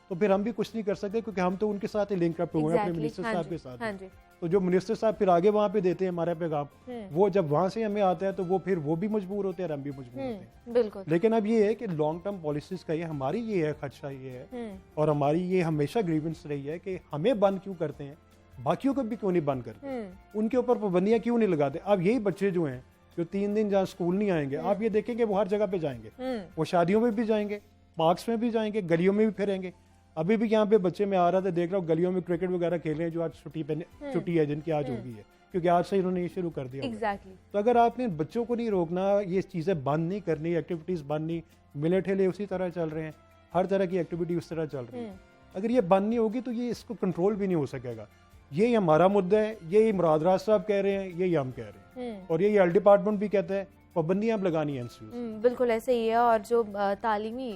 तो फिर हम भी कुछ नहीं कर सकते, क्योंकि हम तो उनके साथ ही लिंक अप हुए हैं अपने मिनिस्टर साहब के साथ। तो जो मिनिस्टर साहब फिर आगे वहाँ पे देते हैं हमारे पैगाम, वो जब वहाँ से हमें आता है तो वो फिर वो भी मजबूर होते हैं और हम भी मजबूर होते हैं। बिल्कुल। लेकिन अब ये है कि लॉन्ग टर्म पॉलिसीज का ये हमारी ये है खदशा, ये है और हमारी ये हमेशा ग्रीवेंस रही है कि हमें बंद क्यों करते हैं, बाकियों को भी क्यों नहीं बंद करते, उनके ऊपर पाबंदियां क्यों नहीं लगाते। अब यही बच्चे जो हैं जो 3 दिन जहाँ स्कूल नहीं आएंगे, आप ये देखेंगे वो हर जगह पे जाएंगे, वो शादियों में भी जाएंगे, पार्क्स में भी जाएंगे, गलियों में भी फिरेंगे। अभी भी यहाँ पे बच्चे में आ रहा था, देख रहा हूँ गलियों में क्रिकेट वगैरह खेल रहे हैं जो आज छुट्टी है, जिनकी आज होगी है, क्योंकि आज से इन्होंने ये शुरू कर दिया। Exactly. तो अगर आपने बच्चों को नहीं रोकना, ये चीज़ें बंद नहीं करनी, एक्टिविटीज़ बंद नहीं, मिले ठेले उसी तरह चल रहे हैं, हर तरह की एक्टिविटी उस तरह चल रही है, अगर ये बंद नहीं होगी तो ये इसको कंट्रोल भी नहीं हो सकेगा। यही हमारा मुद्दा है, यही मुराद राज साहब कह रहे हैं, यही हम कह रहे हैं, और यही हेल्थ डिपार्टमेंट भी कहता है, पाबंदियां अब लगानी है NCOC। बिल्कुल ऐसे ही है, और जो तालीमी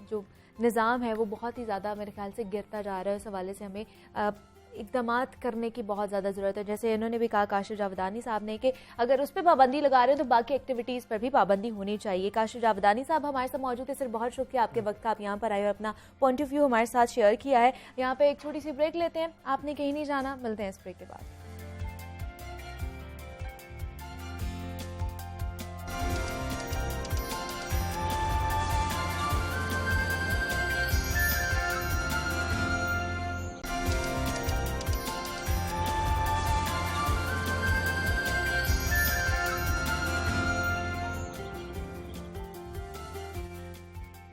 जो निज़ाम है वो बहुत ही ज़्यादा मेरे ख्याल से गिरता जा रहा है। इस हवाले से हमें इक़दामात करने की बहुत ज़्यादा ज़रूरत है। जैसे इन्होंने भी कहा काशिफ जावेदानी साहब ने कि अगर उस पर पाबंदी लगा रहे हो तो बाकी एक्टिविटीज़ पर भी पाबंदी होनी चाहिए। काशिफ जावेदानी साहब हमारे साथ मौजूद है। सर बहुत शुक्रिया आपके वक्त का, आप यहाँ पर आए और अपना पॉइंट ऑफ व्यू हमारे साथ शेयर किया है। यहाँ पे एक छोटी सी ब्रेक लेते हैं, आपने कहीं नहीं जाना, मिलते हैं इस ब्रेक के बाद।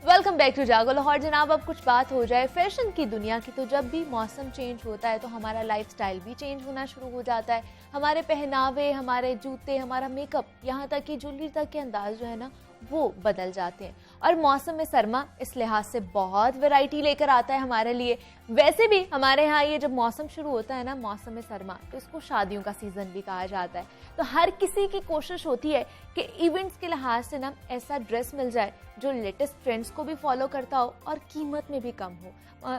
वेलकम बैक टू जागो लाहौर। जनाब, अब कुछ बात हो जाए फैशन की दुनिया की, तो जब भी मौसम चेंज होता है तो हमारा लाइफस्टाइल भी चेंज होना शुरू हो जाता है। हमारे पहनावे, हमारे जूते, हमारा मेकअप, यहाँ तक कि ज्वेलरी तक के अंदाज जो है ना वो बदल जाते हैं। और मौसम में सरमा इस लिहाज से बहुत वैरायटी लेकर आता है हमारे लिए। वैसे भी हमारे यहाँ ये जब मौसम शुरू होता है ना, मौसम में सरमा, तो इसको शादियों का सीज़न भी कहा जाता है। तो हर किसी की कोशिश होती है कि इवेंट्स के लिहाज से ना ऐसा ड्रेस मिल जाए जो लेटेस्ट ट्रेंड्स को भी फॉलो करता हो और कीमत में भी कम हो,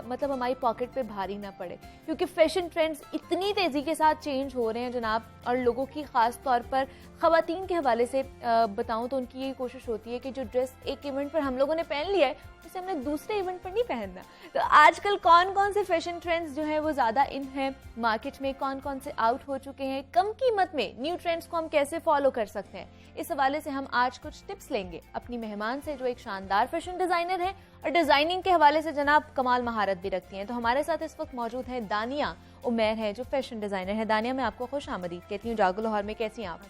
मतलब हमारी पॉकेट पे भारी ना पड़े, क्योंकि फैशन ट्रेंड्स इतनी तेज़ी के साथ चेंज हो रहे हैं जनाब। और लोगों की ख़ास तौर पर ख़वातीन के हवाले से बताऊं तो उनकी यही कोशिश होती है कि जो ड्रेस एक इवेंट पर हम लोगों ने पहन लिया है उसे हमने दूसरे इवेंट पर नहीं पहनना। तो आजकल कौन कौन से फैशन ट्रेंड्स जो हैं वो ज़्यादा इन हैं मार्केट में, कौन कौन से आउट हो चुके हैं, कम कीमत में न्यू ट्रेंड्स को हम कैसे फॉलो कर सकते हैं, इस हवाले से हम आज कुछ टिप्स लेंगे अपनी मेहमान से, जो एक शानदार फैशन डिज़ाइनर है और डिज़ाइनिंग के हवाले से जनाब कमाल महारत भी रखती हैं। तो हमारे साथ इस वक्त मौजूद हैं दानिया उमैर है, जो फैशन डिज़ाइनर है। दानिया, मैं आपको खुश आमदीद कहती हूँ जागो लाहौर में। कैसी हैं आप?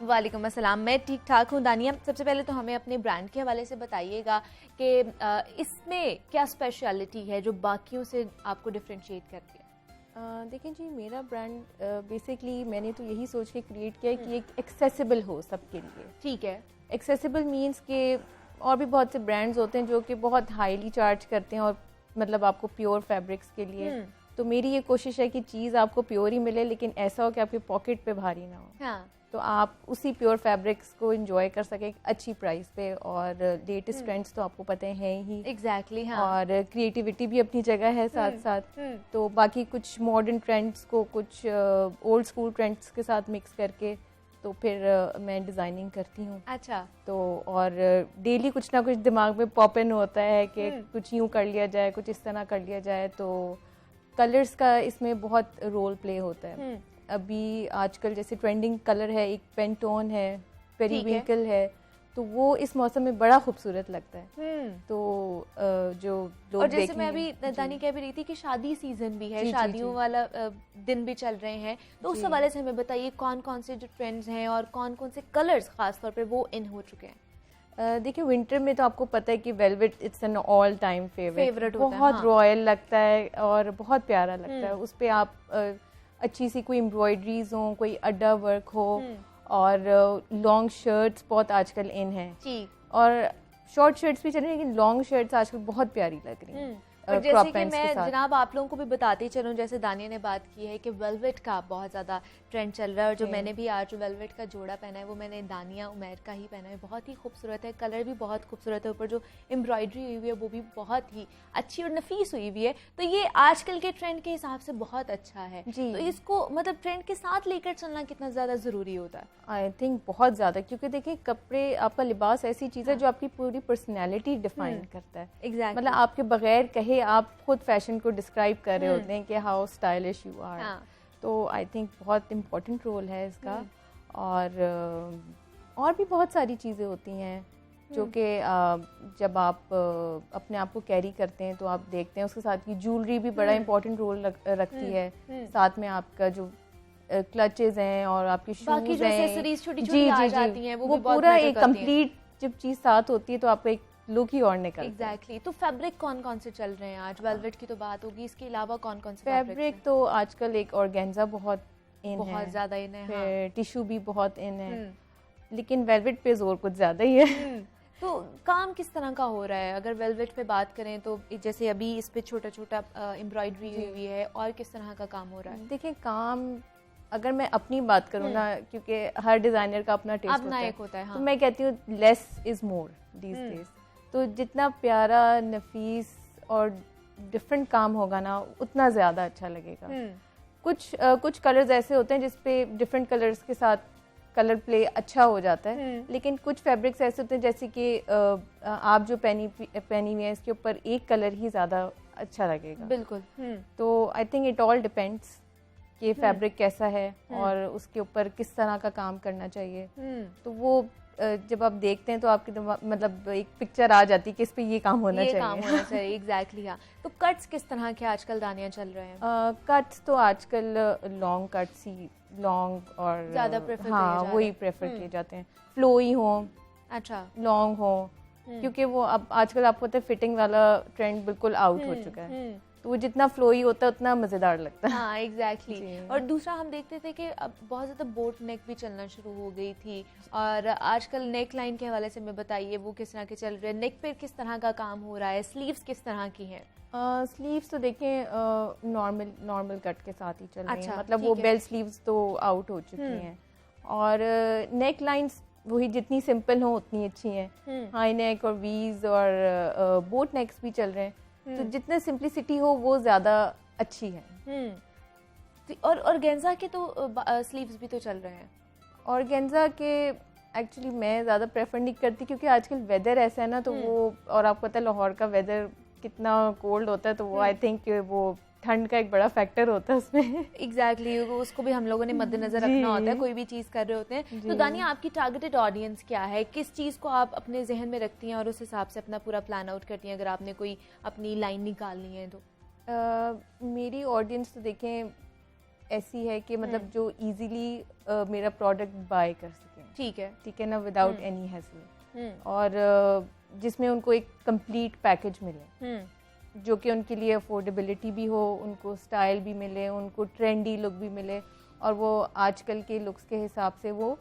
वालेकुम अस्सलाम, मैं ठीक ठाक हूँ। दानिया, सबसे पहले तो हमें अपने ब्रांड के हवाले से बताइएगा कि इसमें क्या स्पेशलिटी है जो बाकियों से आपको डिफरेंशिएट करती है? देखिए जी, मेरा ब्रांड बेसिकली मैंने तो यही सोच के क्रिएट किया है कि एक एक्सेसिबल हो सबके लिए। ठीक है। एक्सेसिबल मींस के और भी बहुत से ब्रांड्स होते हैं जो कि बहुत हाईली चार्ज करते हैं और मतलब आपको प्योर फैब्रिक्स के लिए। तो मेरी ये कोशिश है कि चीज़ आपको प्योर ही मिले, लेकिन ऐसा हो कि आपके पॉकेट पे भारी ना हो। हाँ। तो आप उसी प्योर फैब्रिक्स को एंजॉय कर सकें अच्छी प्राइस पे। और लेटेस्ट ट्रेंड्स तो आपको पता है ही। एग्जैक्टली, हाँ। और क्रिएटिविटी भी अपनी जगह है साथ साथ। तो बाकी कुछ मॉडर्न ट्रेंड्स को कुछ ओल्ड स्कूल ट्रेंड्स के साथ मिक्स करके तो फिर मैं डिज़ाइनिंग करती हूँ। अच्छा। तो और डेली कुछ ना कुछ दिमाग में पॉप इन होता है कि कुछ यूँ कर लिया जाए, कुछ इस तरह कर लिया जाए। तो कलर्स का इसमें बहुत रोल प्ले होता है। अभी आजकल जैसे ट्रेंडिंग कलर है, एक पेंटोन है, पेरीविंकल है, तो वो इस मौसम में बड़ा खूबसूरत लगता है। तो जो लोग और जैसे मैं देखेंगे- अभी दानी कह भी रही थी कि शादी सीजन भी है, जी, शादियों जी। वाला दिन भी चल रहे हैं, तो उस जी। हवाले से हमें बताइए कौन कौन से जो ट्रेंड्स हैं और कौन कौन से कलर्स खास तौर पे वो इन हो चुके हैं। देखिए विंटर में तो आपको पता है कि velvet it's an all time Favorite होता है, बहुत हाँ। रॉयल लगता है और बहुत प्यारा लगता है। उस पे आप अच्छी सी कोई एम्ब्रॉयडरीज हो, कोई अड्डा वर्क हो, और लॉन्ग शर्ट्स बहुत आजकल इन है, जी। और शॉर्ट शर्ट्स भी चल रही हैं, लेकिन लॉन्ग शर्ट्स आजकल बहुत प्यारी लग रही हैं। और crop जैसे कि pants के मैं साथ। जनाब आप लोगों को भी बताती चलूं, जैसे दानिया ने बात की है कि वेलवेट का बहुत ज़्यादा ट्रेंड चल रहा है, और जो मैंने भी आज जो वेलवेट का जोड़ा पहना है वो मैंने दानिया उमैर का ही पहना है। बहुत ही खूबसूरत है, कलर भी बहुत खूबसूरत है, ऊपर जो एम्ब्रॉयडरी हुई हुई है वो भी बहुत ही अच्छी और नफीस हुई हुई है। तो ये आजकल के ट्रेंड के हिसाब से बहुत अच्छा है। जी। तो इसको मतलब ट्रेंड के साथ लेकर चलना कितना ज़्यादा ज़रूरी होता है? आई थिंक बहुत ज़्यादा, क्योंकि देखिए कपड़े, आपका लिबास ऐसी चीज़ है जो आपकी पूरी पर्सनैलिटी डिफाइन करता है। Exactly. मतलब आपके बगैर कहे आप खुद फैशन को डिस्क्राइब कर रहे होते हैं कि हाउ स्टाइलिश यू आर। हाँ। तो आई थिंक बहुत इम्पोर्टेंट रोल है इसका। और भी बहुत सारी चीज़ें होती हैं जो कि जब आप अपने आप को कैरी करते हैं तो आप देखते हैं उसके साथ की ज्वेलरी भी बड़ा इम्पोर्टेंट रोल रखती है। साथ में आपका जो क्लचेज हैं और आपकी बाकी शूज जो हैं, accessories छोटी-छोटी आ जाती हैं, वो भी बहुत पूरा matter एक करती हैं। कंप्लीट जब चीज़ साथ होती है तो आपका एक लुक ही और निकलता है। एग्जैक्टली। तो फैब्रिक कौन कौन से चल रहे हैं आज? वेलवेट की तो बात होगी, इसके अलावा कौन कौन से फैब्रिक तो आजकल एक ऑर्गेन्जा बहुत इन है, बहुत ज्यादा इन है। हाँ। फिर टिश्यू भी बहुत इन है, लेकिन वेलवेट पे जोर कुछ ज्यादा ही है। तो काम किस तरह का हो रहा है? अगर वेलवेट पे बात करें तो जैसे अभी इस पे छोटा छोटा एम्ब्रॉयडरी हुई है, और किस तरह का काम हो रहा है? देखिए काम, अगर मैं अपनी बात करूँ ना, क्योंकि हर डिजाइनर का अपना टेस्ट अपना एक होता है। हाँ। तो मैं कहती हूँ less is more these days. तो जितना प्यारा, नफीस और डिफरेंट काम होगा ना, उतना ज़्यादा अच्छा लगेगा। कुछ कलर्स ऐसे होते हैं जिसपे डिफरेंट कलर्स के साथ कलर प्ले अच्छा हो जाता है, लेकिन कुछ फैब्रिक्स ऐसे होते हैं जैसे कि आप जो पहनी हुई है इसके ऊपर एक कलर ही ज़्यादा अच्छा लगेगा। बिल्कुल। तो I think it all depends कि फैब्रिक कैसा है और उसके ऊपर किस तरह का काम करना चाहिए। तो वो जब आप देखते हैं तो आपके मतलब एक पिक्चर आ जाती है कि इस पे ये काम होना चाहिए। काम होना चाहिए। एग्जैक्टली। हाँ। तो कट्स किस तरह के आजकल दानियाँ चल रहे हैं? कट्स तो आजकल लॉन्ग कट्स ही, लॉन्ग और ज़्यादा प्रेफर किए हाँ जा रहे वही हैं। प्रेफर किए जाते हैं। फ्लोई हो, अच्छा। लॉन्ग हो, क्योंकि वो अब आजकल आपको पता है फिटिंग वाला ट्रेंड बिल्कुल आउट हो चुका है। तो वो जितना फ्लोई होता है उतना मज़ेदार लगता है। हाँ एग्जैक्टली। और दूसरा हम देखते थे कि अब बहुत ज़्यादा बोट नेक भी चलना शुरू हो गई थी, और आजकल नेक लाइन के हवाले से हमें बताइए वो किस तरह के चल रहे हैं, नेक पे किस तरह का काम हो रहा है, स्लीव्स किस तरह की हैं? स्लीव्स तो देखें नॉर्मल कट के साथ ही चल रही अच्छा, हैं, मतलब वो ठीक है। बेल स्लीव्स तो आउट हो चुकी हैं, और नेक लाइंस वही जितनी सिंपल हो उतनी अच्छी हैं। हाई नेक और वीज और बोट नेक्स भी चल रहे हैं, तो जितने सिंप्लिसिटी हो वो ज़्यादा अच्छी है। और ऑर्गेन्जा के तो स्लीव्स भी तो चल रहे हैं। ऑर्गेन्जा के एक्चुअली मैं ज़्यादा प्रेफर नहीं करती, क्योंकि आजकल वेदर ऐसा है ना, तो वो, और आपको पता है लाहौर का वेदर कितना कोल्ड होता है, तो वो आई थिंक वो ठंड का एक बड़ा फैक्टर होता है उसमें। एग्जैक्टली। उसको भी हम लोगों ने मद्देनजर रखना होता है, कोई भी चीज़ कर रहे होते हैं। तो दानिया, आपकी टारगेटेड ऑडियंस क्या है? किस चीज़ को आप अपने जहन में रखती हैं और उस हिसाब से अपना पूरा प्लान आउट करती हैं, अगर आपने कोई अपनी लाइन निकालनी है तो? मेरी ऑडियंस तो देखें ऐसी है कि मतलब जो इजीली मेरा प्रोडक्ट बाय कर सकें। ठीक है ना, विदाउट एनी हैसल, और जिसमें उनको एक कंप्लीट पैकेज मिले, जो कि उनके लिए अफोर्डेबिलिटी भी हो, उनको स्टाइल भी मिले, उनको ट्रेंडी लुक भी मिले, और वो आजकल के लुक्स के हिसाब से वो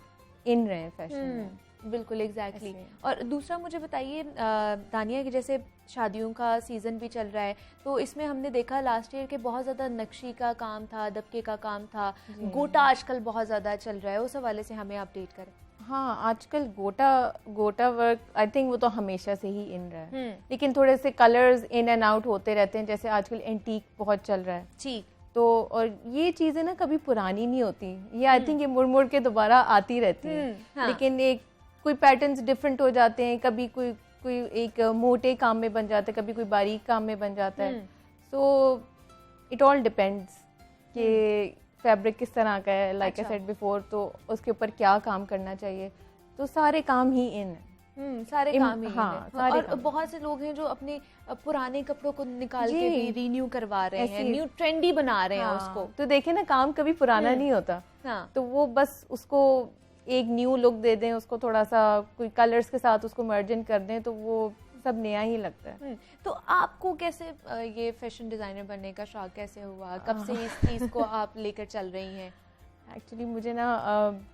इन रहे हैं फैशन में। बिल्कुल एग्जैक्टली। और दूसरा मुझे बताइए दानिया, कि जैसे शादियों का सीज़न भी चल रहा है, तो इसमें हमने देखा लास्ट ईयर के बहुत ज़्यादा नक्शी का काम था, दबके का काम था, गोटा आजकल बहुत ज़्यादा चल रहा है, उस हवाले से हमें अपडेट करें। हाँ, आजकल गोटा वर्क आई थिंक वो तो हमेशा से ही इन रहा है, लेकिन थोड़े से कलर्स इन एंड आउट होते रहते हैं। जैसे आजकल एंटीक बहुत चल रहा है जी, तो और ये चीज़ें ना कभी पुरानी नहीं होती, ये आई थिंक ये मुड़ मुड़ के दोबारा आती रहती हैं। हाँ। लेकिन एक कोई पैटर्न्स डिफरेंट हो जाते हैं, कभी कोई एक मोटे काम में बन जाता है, कभी कोई बारीक काम में बन जाता है। सो इट ऑल डिपेंड्स कि फैब्रिक किस तरह का है, लाइक आई सेड बिफोर, तो उसके ऊपर क्या काम करना चाहिए। तो सारे काम ही इन है। सारे काम ही हाँ, हैं। सारे और काम। बहुत से लोग हैं जो अपने पुराने कपड़ों को निकाल के जी। भी रीन्यू करवा रहे हैं, ऐसी- न्यू ट्रेंडी बना रहे हैं हाँ, उसको। तो देखिए ना, काम कभी पुराना नहीं होता। हाँ। तो वो बस उसको एक न्यू लुक दे दें, उसको थोड़ा सा कोई कलर्स के साथ उसको मर्जन कर दें, तो वो सब नया ही लगता है। तो आपको कैसे ये फैशन डिजाइनर बनने का शौक कैसे हुआ? कब से इस चीज को आप लेकर चल रही हैं? एक्चुअली मुझे ना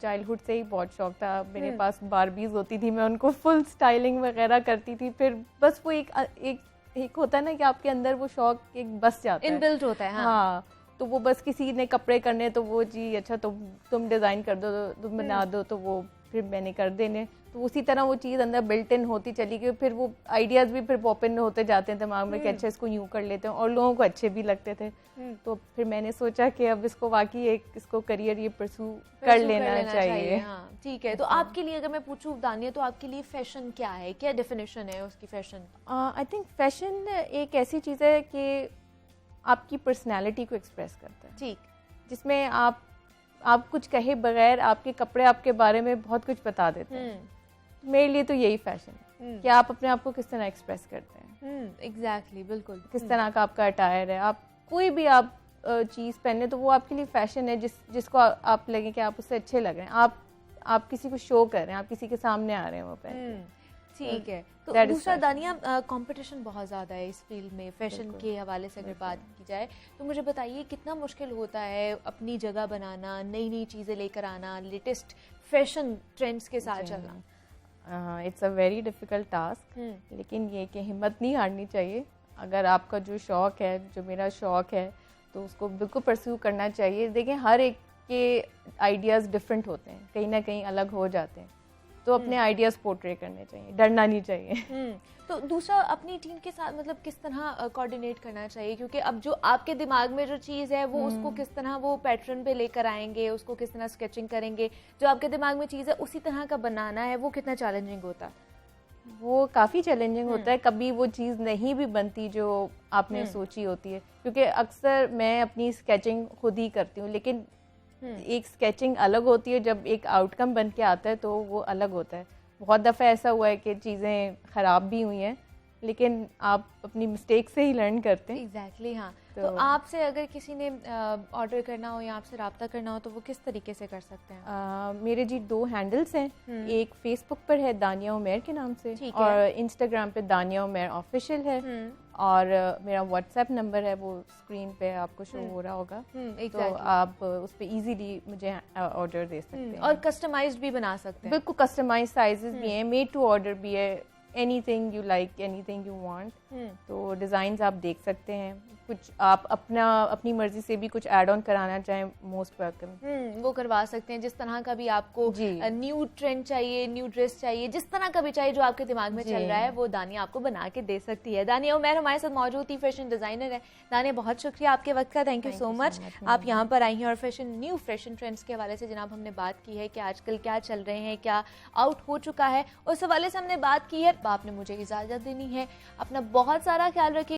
चाइल्डहुड से ही बहुत शौक था। मेरे पास बारबीज होती थी, मैं उनको फुल स्टाइलिंग वगैरह करती थी। फिर बस वो एक होता है ना कि आपके अंदर वो शौक एक बस जाता है, इनबिल्ट होता है। हाँ। तो वो बस किसी ने कपड़े करने तो वो जी अच्छा तुम डिज़ाइन कर दो, तुम बना दो, तो वो फिर मैंने कर देने। तो उसी तरह वो चीज़ अंदर बिल्ट इन होती चली गई। फिर वो आइडियाज़ भी फिर पॉप इन होते जाते हैं दिमाग में कि अच्छा इसको यूँ कर लेते हैं, और लोगों को अच्छे भी लगते थे। तो फिर मैंने सोचा कि अब इसको वाकई इसको करियर ये परस्यू कर लेना चाहिए। हाँ, ठीक है। तो आपके लिए अगर मैं पूछूं दानिया, तो आपके लिए फैशन क्या है? क्या डेफिनेशन है उसकी फैशन? आई थिंक फैशन एक ऐसी चीज़ है कि आपकी पर्सनैलिटी को एक्सप्रेस करता है, ठीक, जिसमें आप कुछ कहे बगैर आपके कपड़े आपके बारे में बहुत कुछ बता देते हैं। मेरे लिए तो यही फैशन है कि आप अपने आप को किस तरह एक्सप्रेस करते हैं। एग्जैक्टली, बिल्कुल। किस तरह का आपका अटायर है, आप कोई भी आप चीज़ पहने तो वो आपके लिए फैशन है, जिसको आप लगे कि आप उससे अच्छे लग रहे हैं, आप किसी को शो कर रहे हैं, आप किसी के सामने आ रहे हैं वो पहन के। ठीक है। तो That is दूसरा fashion. दानिया, कंपटीशन बहुत ज़्यादा है इस फील्ड में, फैशन के हवाले से अगर बात की जाए तो मुझे बताइए कितना मुश्किल होता है अपनी जगह बनाना, नई नई चीज़ें लेकर आना, लेटेस्ट फैशन ट्रेंड्स के साथ चलना? It's a very difficult task, लेकिन ये कि हिम्मत नहीं हारनी चाहिए। अगर आपका जो शौक़ है, जो मेरा शौक़ है, तो उसको बिल्कुल परस्यू करना चाहिए। देखिए, हर एक के आइडियाज़ डिफरेंट होते हैं, कहीं ना कहीं अलग हो जाते हैं, तो अपने आइडियाज़ पोर्ट्रे करने चाहिए, डरना नहीं चाहिए। तो दूसरा, अपनी टीम के साथ मतलब किस तरह कोऑर्डिनेट करना चाहिए? क्योंकि अब जो आपके दिमाग में जो चीज़ है वो उसको किस तरह वो पैटर्न पे लेकर आएंगे, उसको किस तरह स्केचिंग करेंगे, जो आपके दिमाग में चीज़ है उसी तरह का बनाना है, वो कितना चैलेंजिंग होता है? वो काफ़ी चैलेंजिंग होता है। कभी वो चीज़ नहीं भी बनती जो आपने सोची होती है, क्योंकि अक्सर मैं अपनी स्केचिंग खुद ही करती हूँ, लेकिन एक स्केचिंग अलग होती है, जब एक आउटकम बन के आता है तो वो अलग होता है। बहुत दफ़ा ऐसा हुआ है कि चीज़ें ख़राब भी हुई हैं, लेकिन आप अपनी मिस्टेक से ही लर्न करते हैं। एग्जैक्टली, हाँ। तो आपसे अगर किसी ने ऑर्डर करना हो या आपसे रब्ता करना हो तो वो किस तरीके से कर सकते हैं? मेरे जी 2 हैंडल्स हैं। एक फेसबुक पर है दानिया उमैर के नाम से, और इंस्टाग्राम पे दानिया उमैर ऑफिशियल है, और मेरा व्हाट्सएप नंबर है, वो स्क्रीन पे आपको शो हो रहा होगा। तो आप उस पर इजीली मुझे ऑर्डर दे सकते हैं, और कस्टमाइज्ड भी बना सकते हैं। बिल्कुल कस्टमाइज साइजेस भी हैं, मेड टू ऑर्डर भी है, anything you like, anything you want. तो डिज़ाइंस आप देख सकते हैं, कुछ आप अपनी मर्जी से भी कुछ ऐड ऑन कराना चाहें, मोस्ट वेलकम। वो करवा सकते हैं, जिस तरह का भी आपको न्यू ट्रेंड चाहिए, न्यू ड्रेस चाहिए, जिस तरह का भी चाहिए जो आपके दिमाग में चल रहा है, वो दानिया आपको बना के दे सकती है। दानिया उमैर हमारे साथ मौजूद थी, फैशन डिजाइनर है। दानिया, बहुत शुक्रिया आपके वक्त का, थैंक यू सो मच। आप यहाँ पर आई हैं और न्यू फैशन ट्रेंड्स के हवाले से जनाब हमने बात की है कि आजकल क्या चल रहे हैं, क्या आउट हो चुका है, उस हवाले से हमने बात की है। आपने मुझे इजाज़त देनी है। अपना बहुत सारा ख्याल रखिए।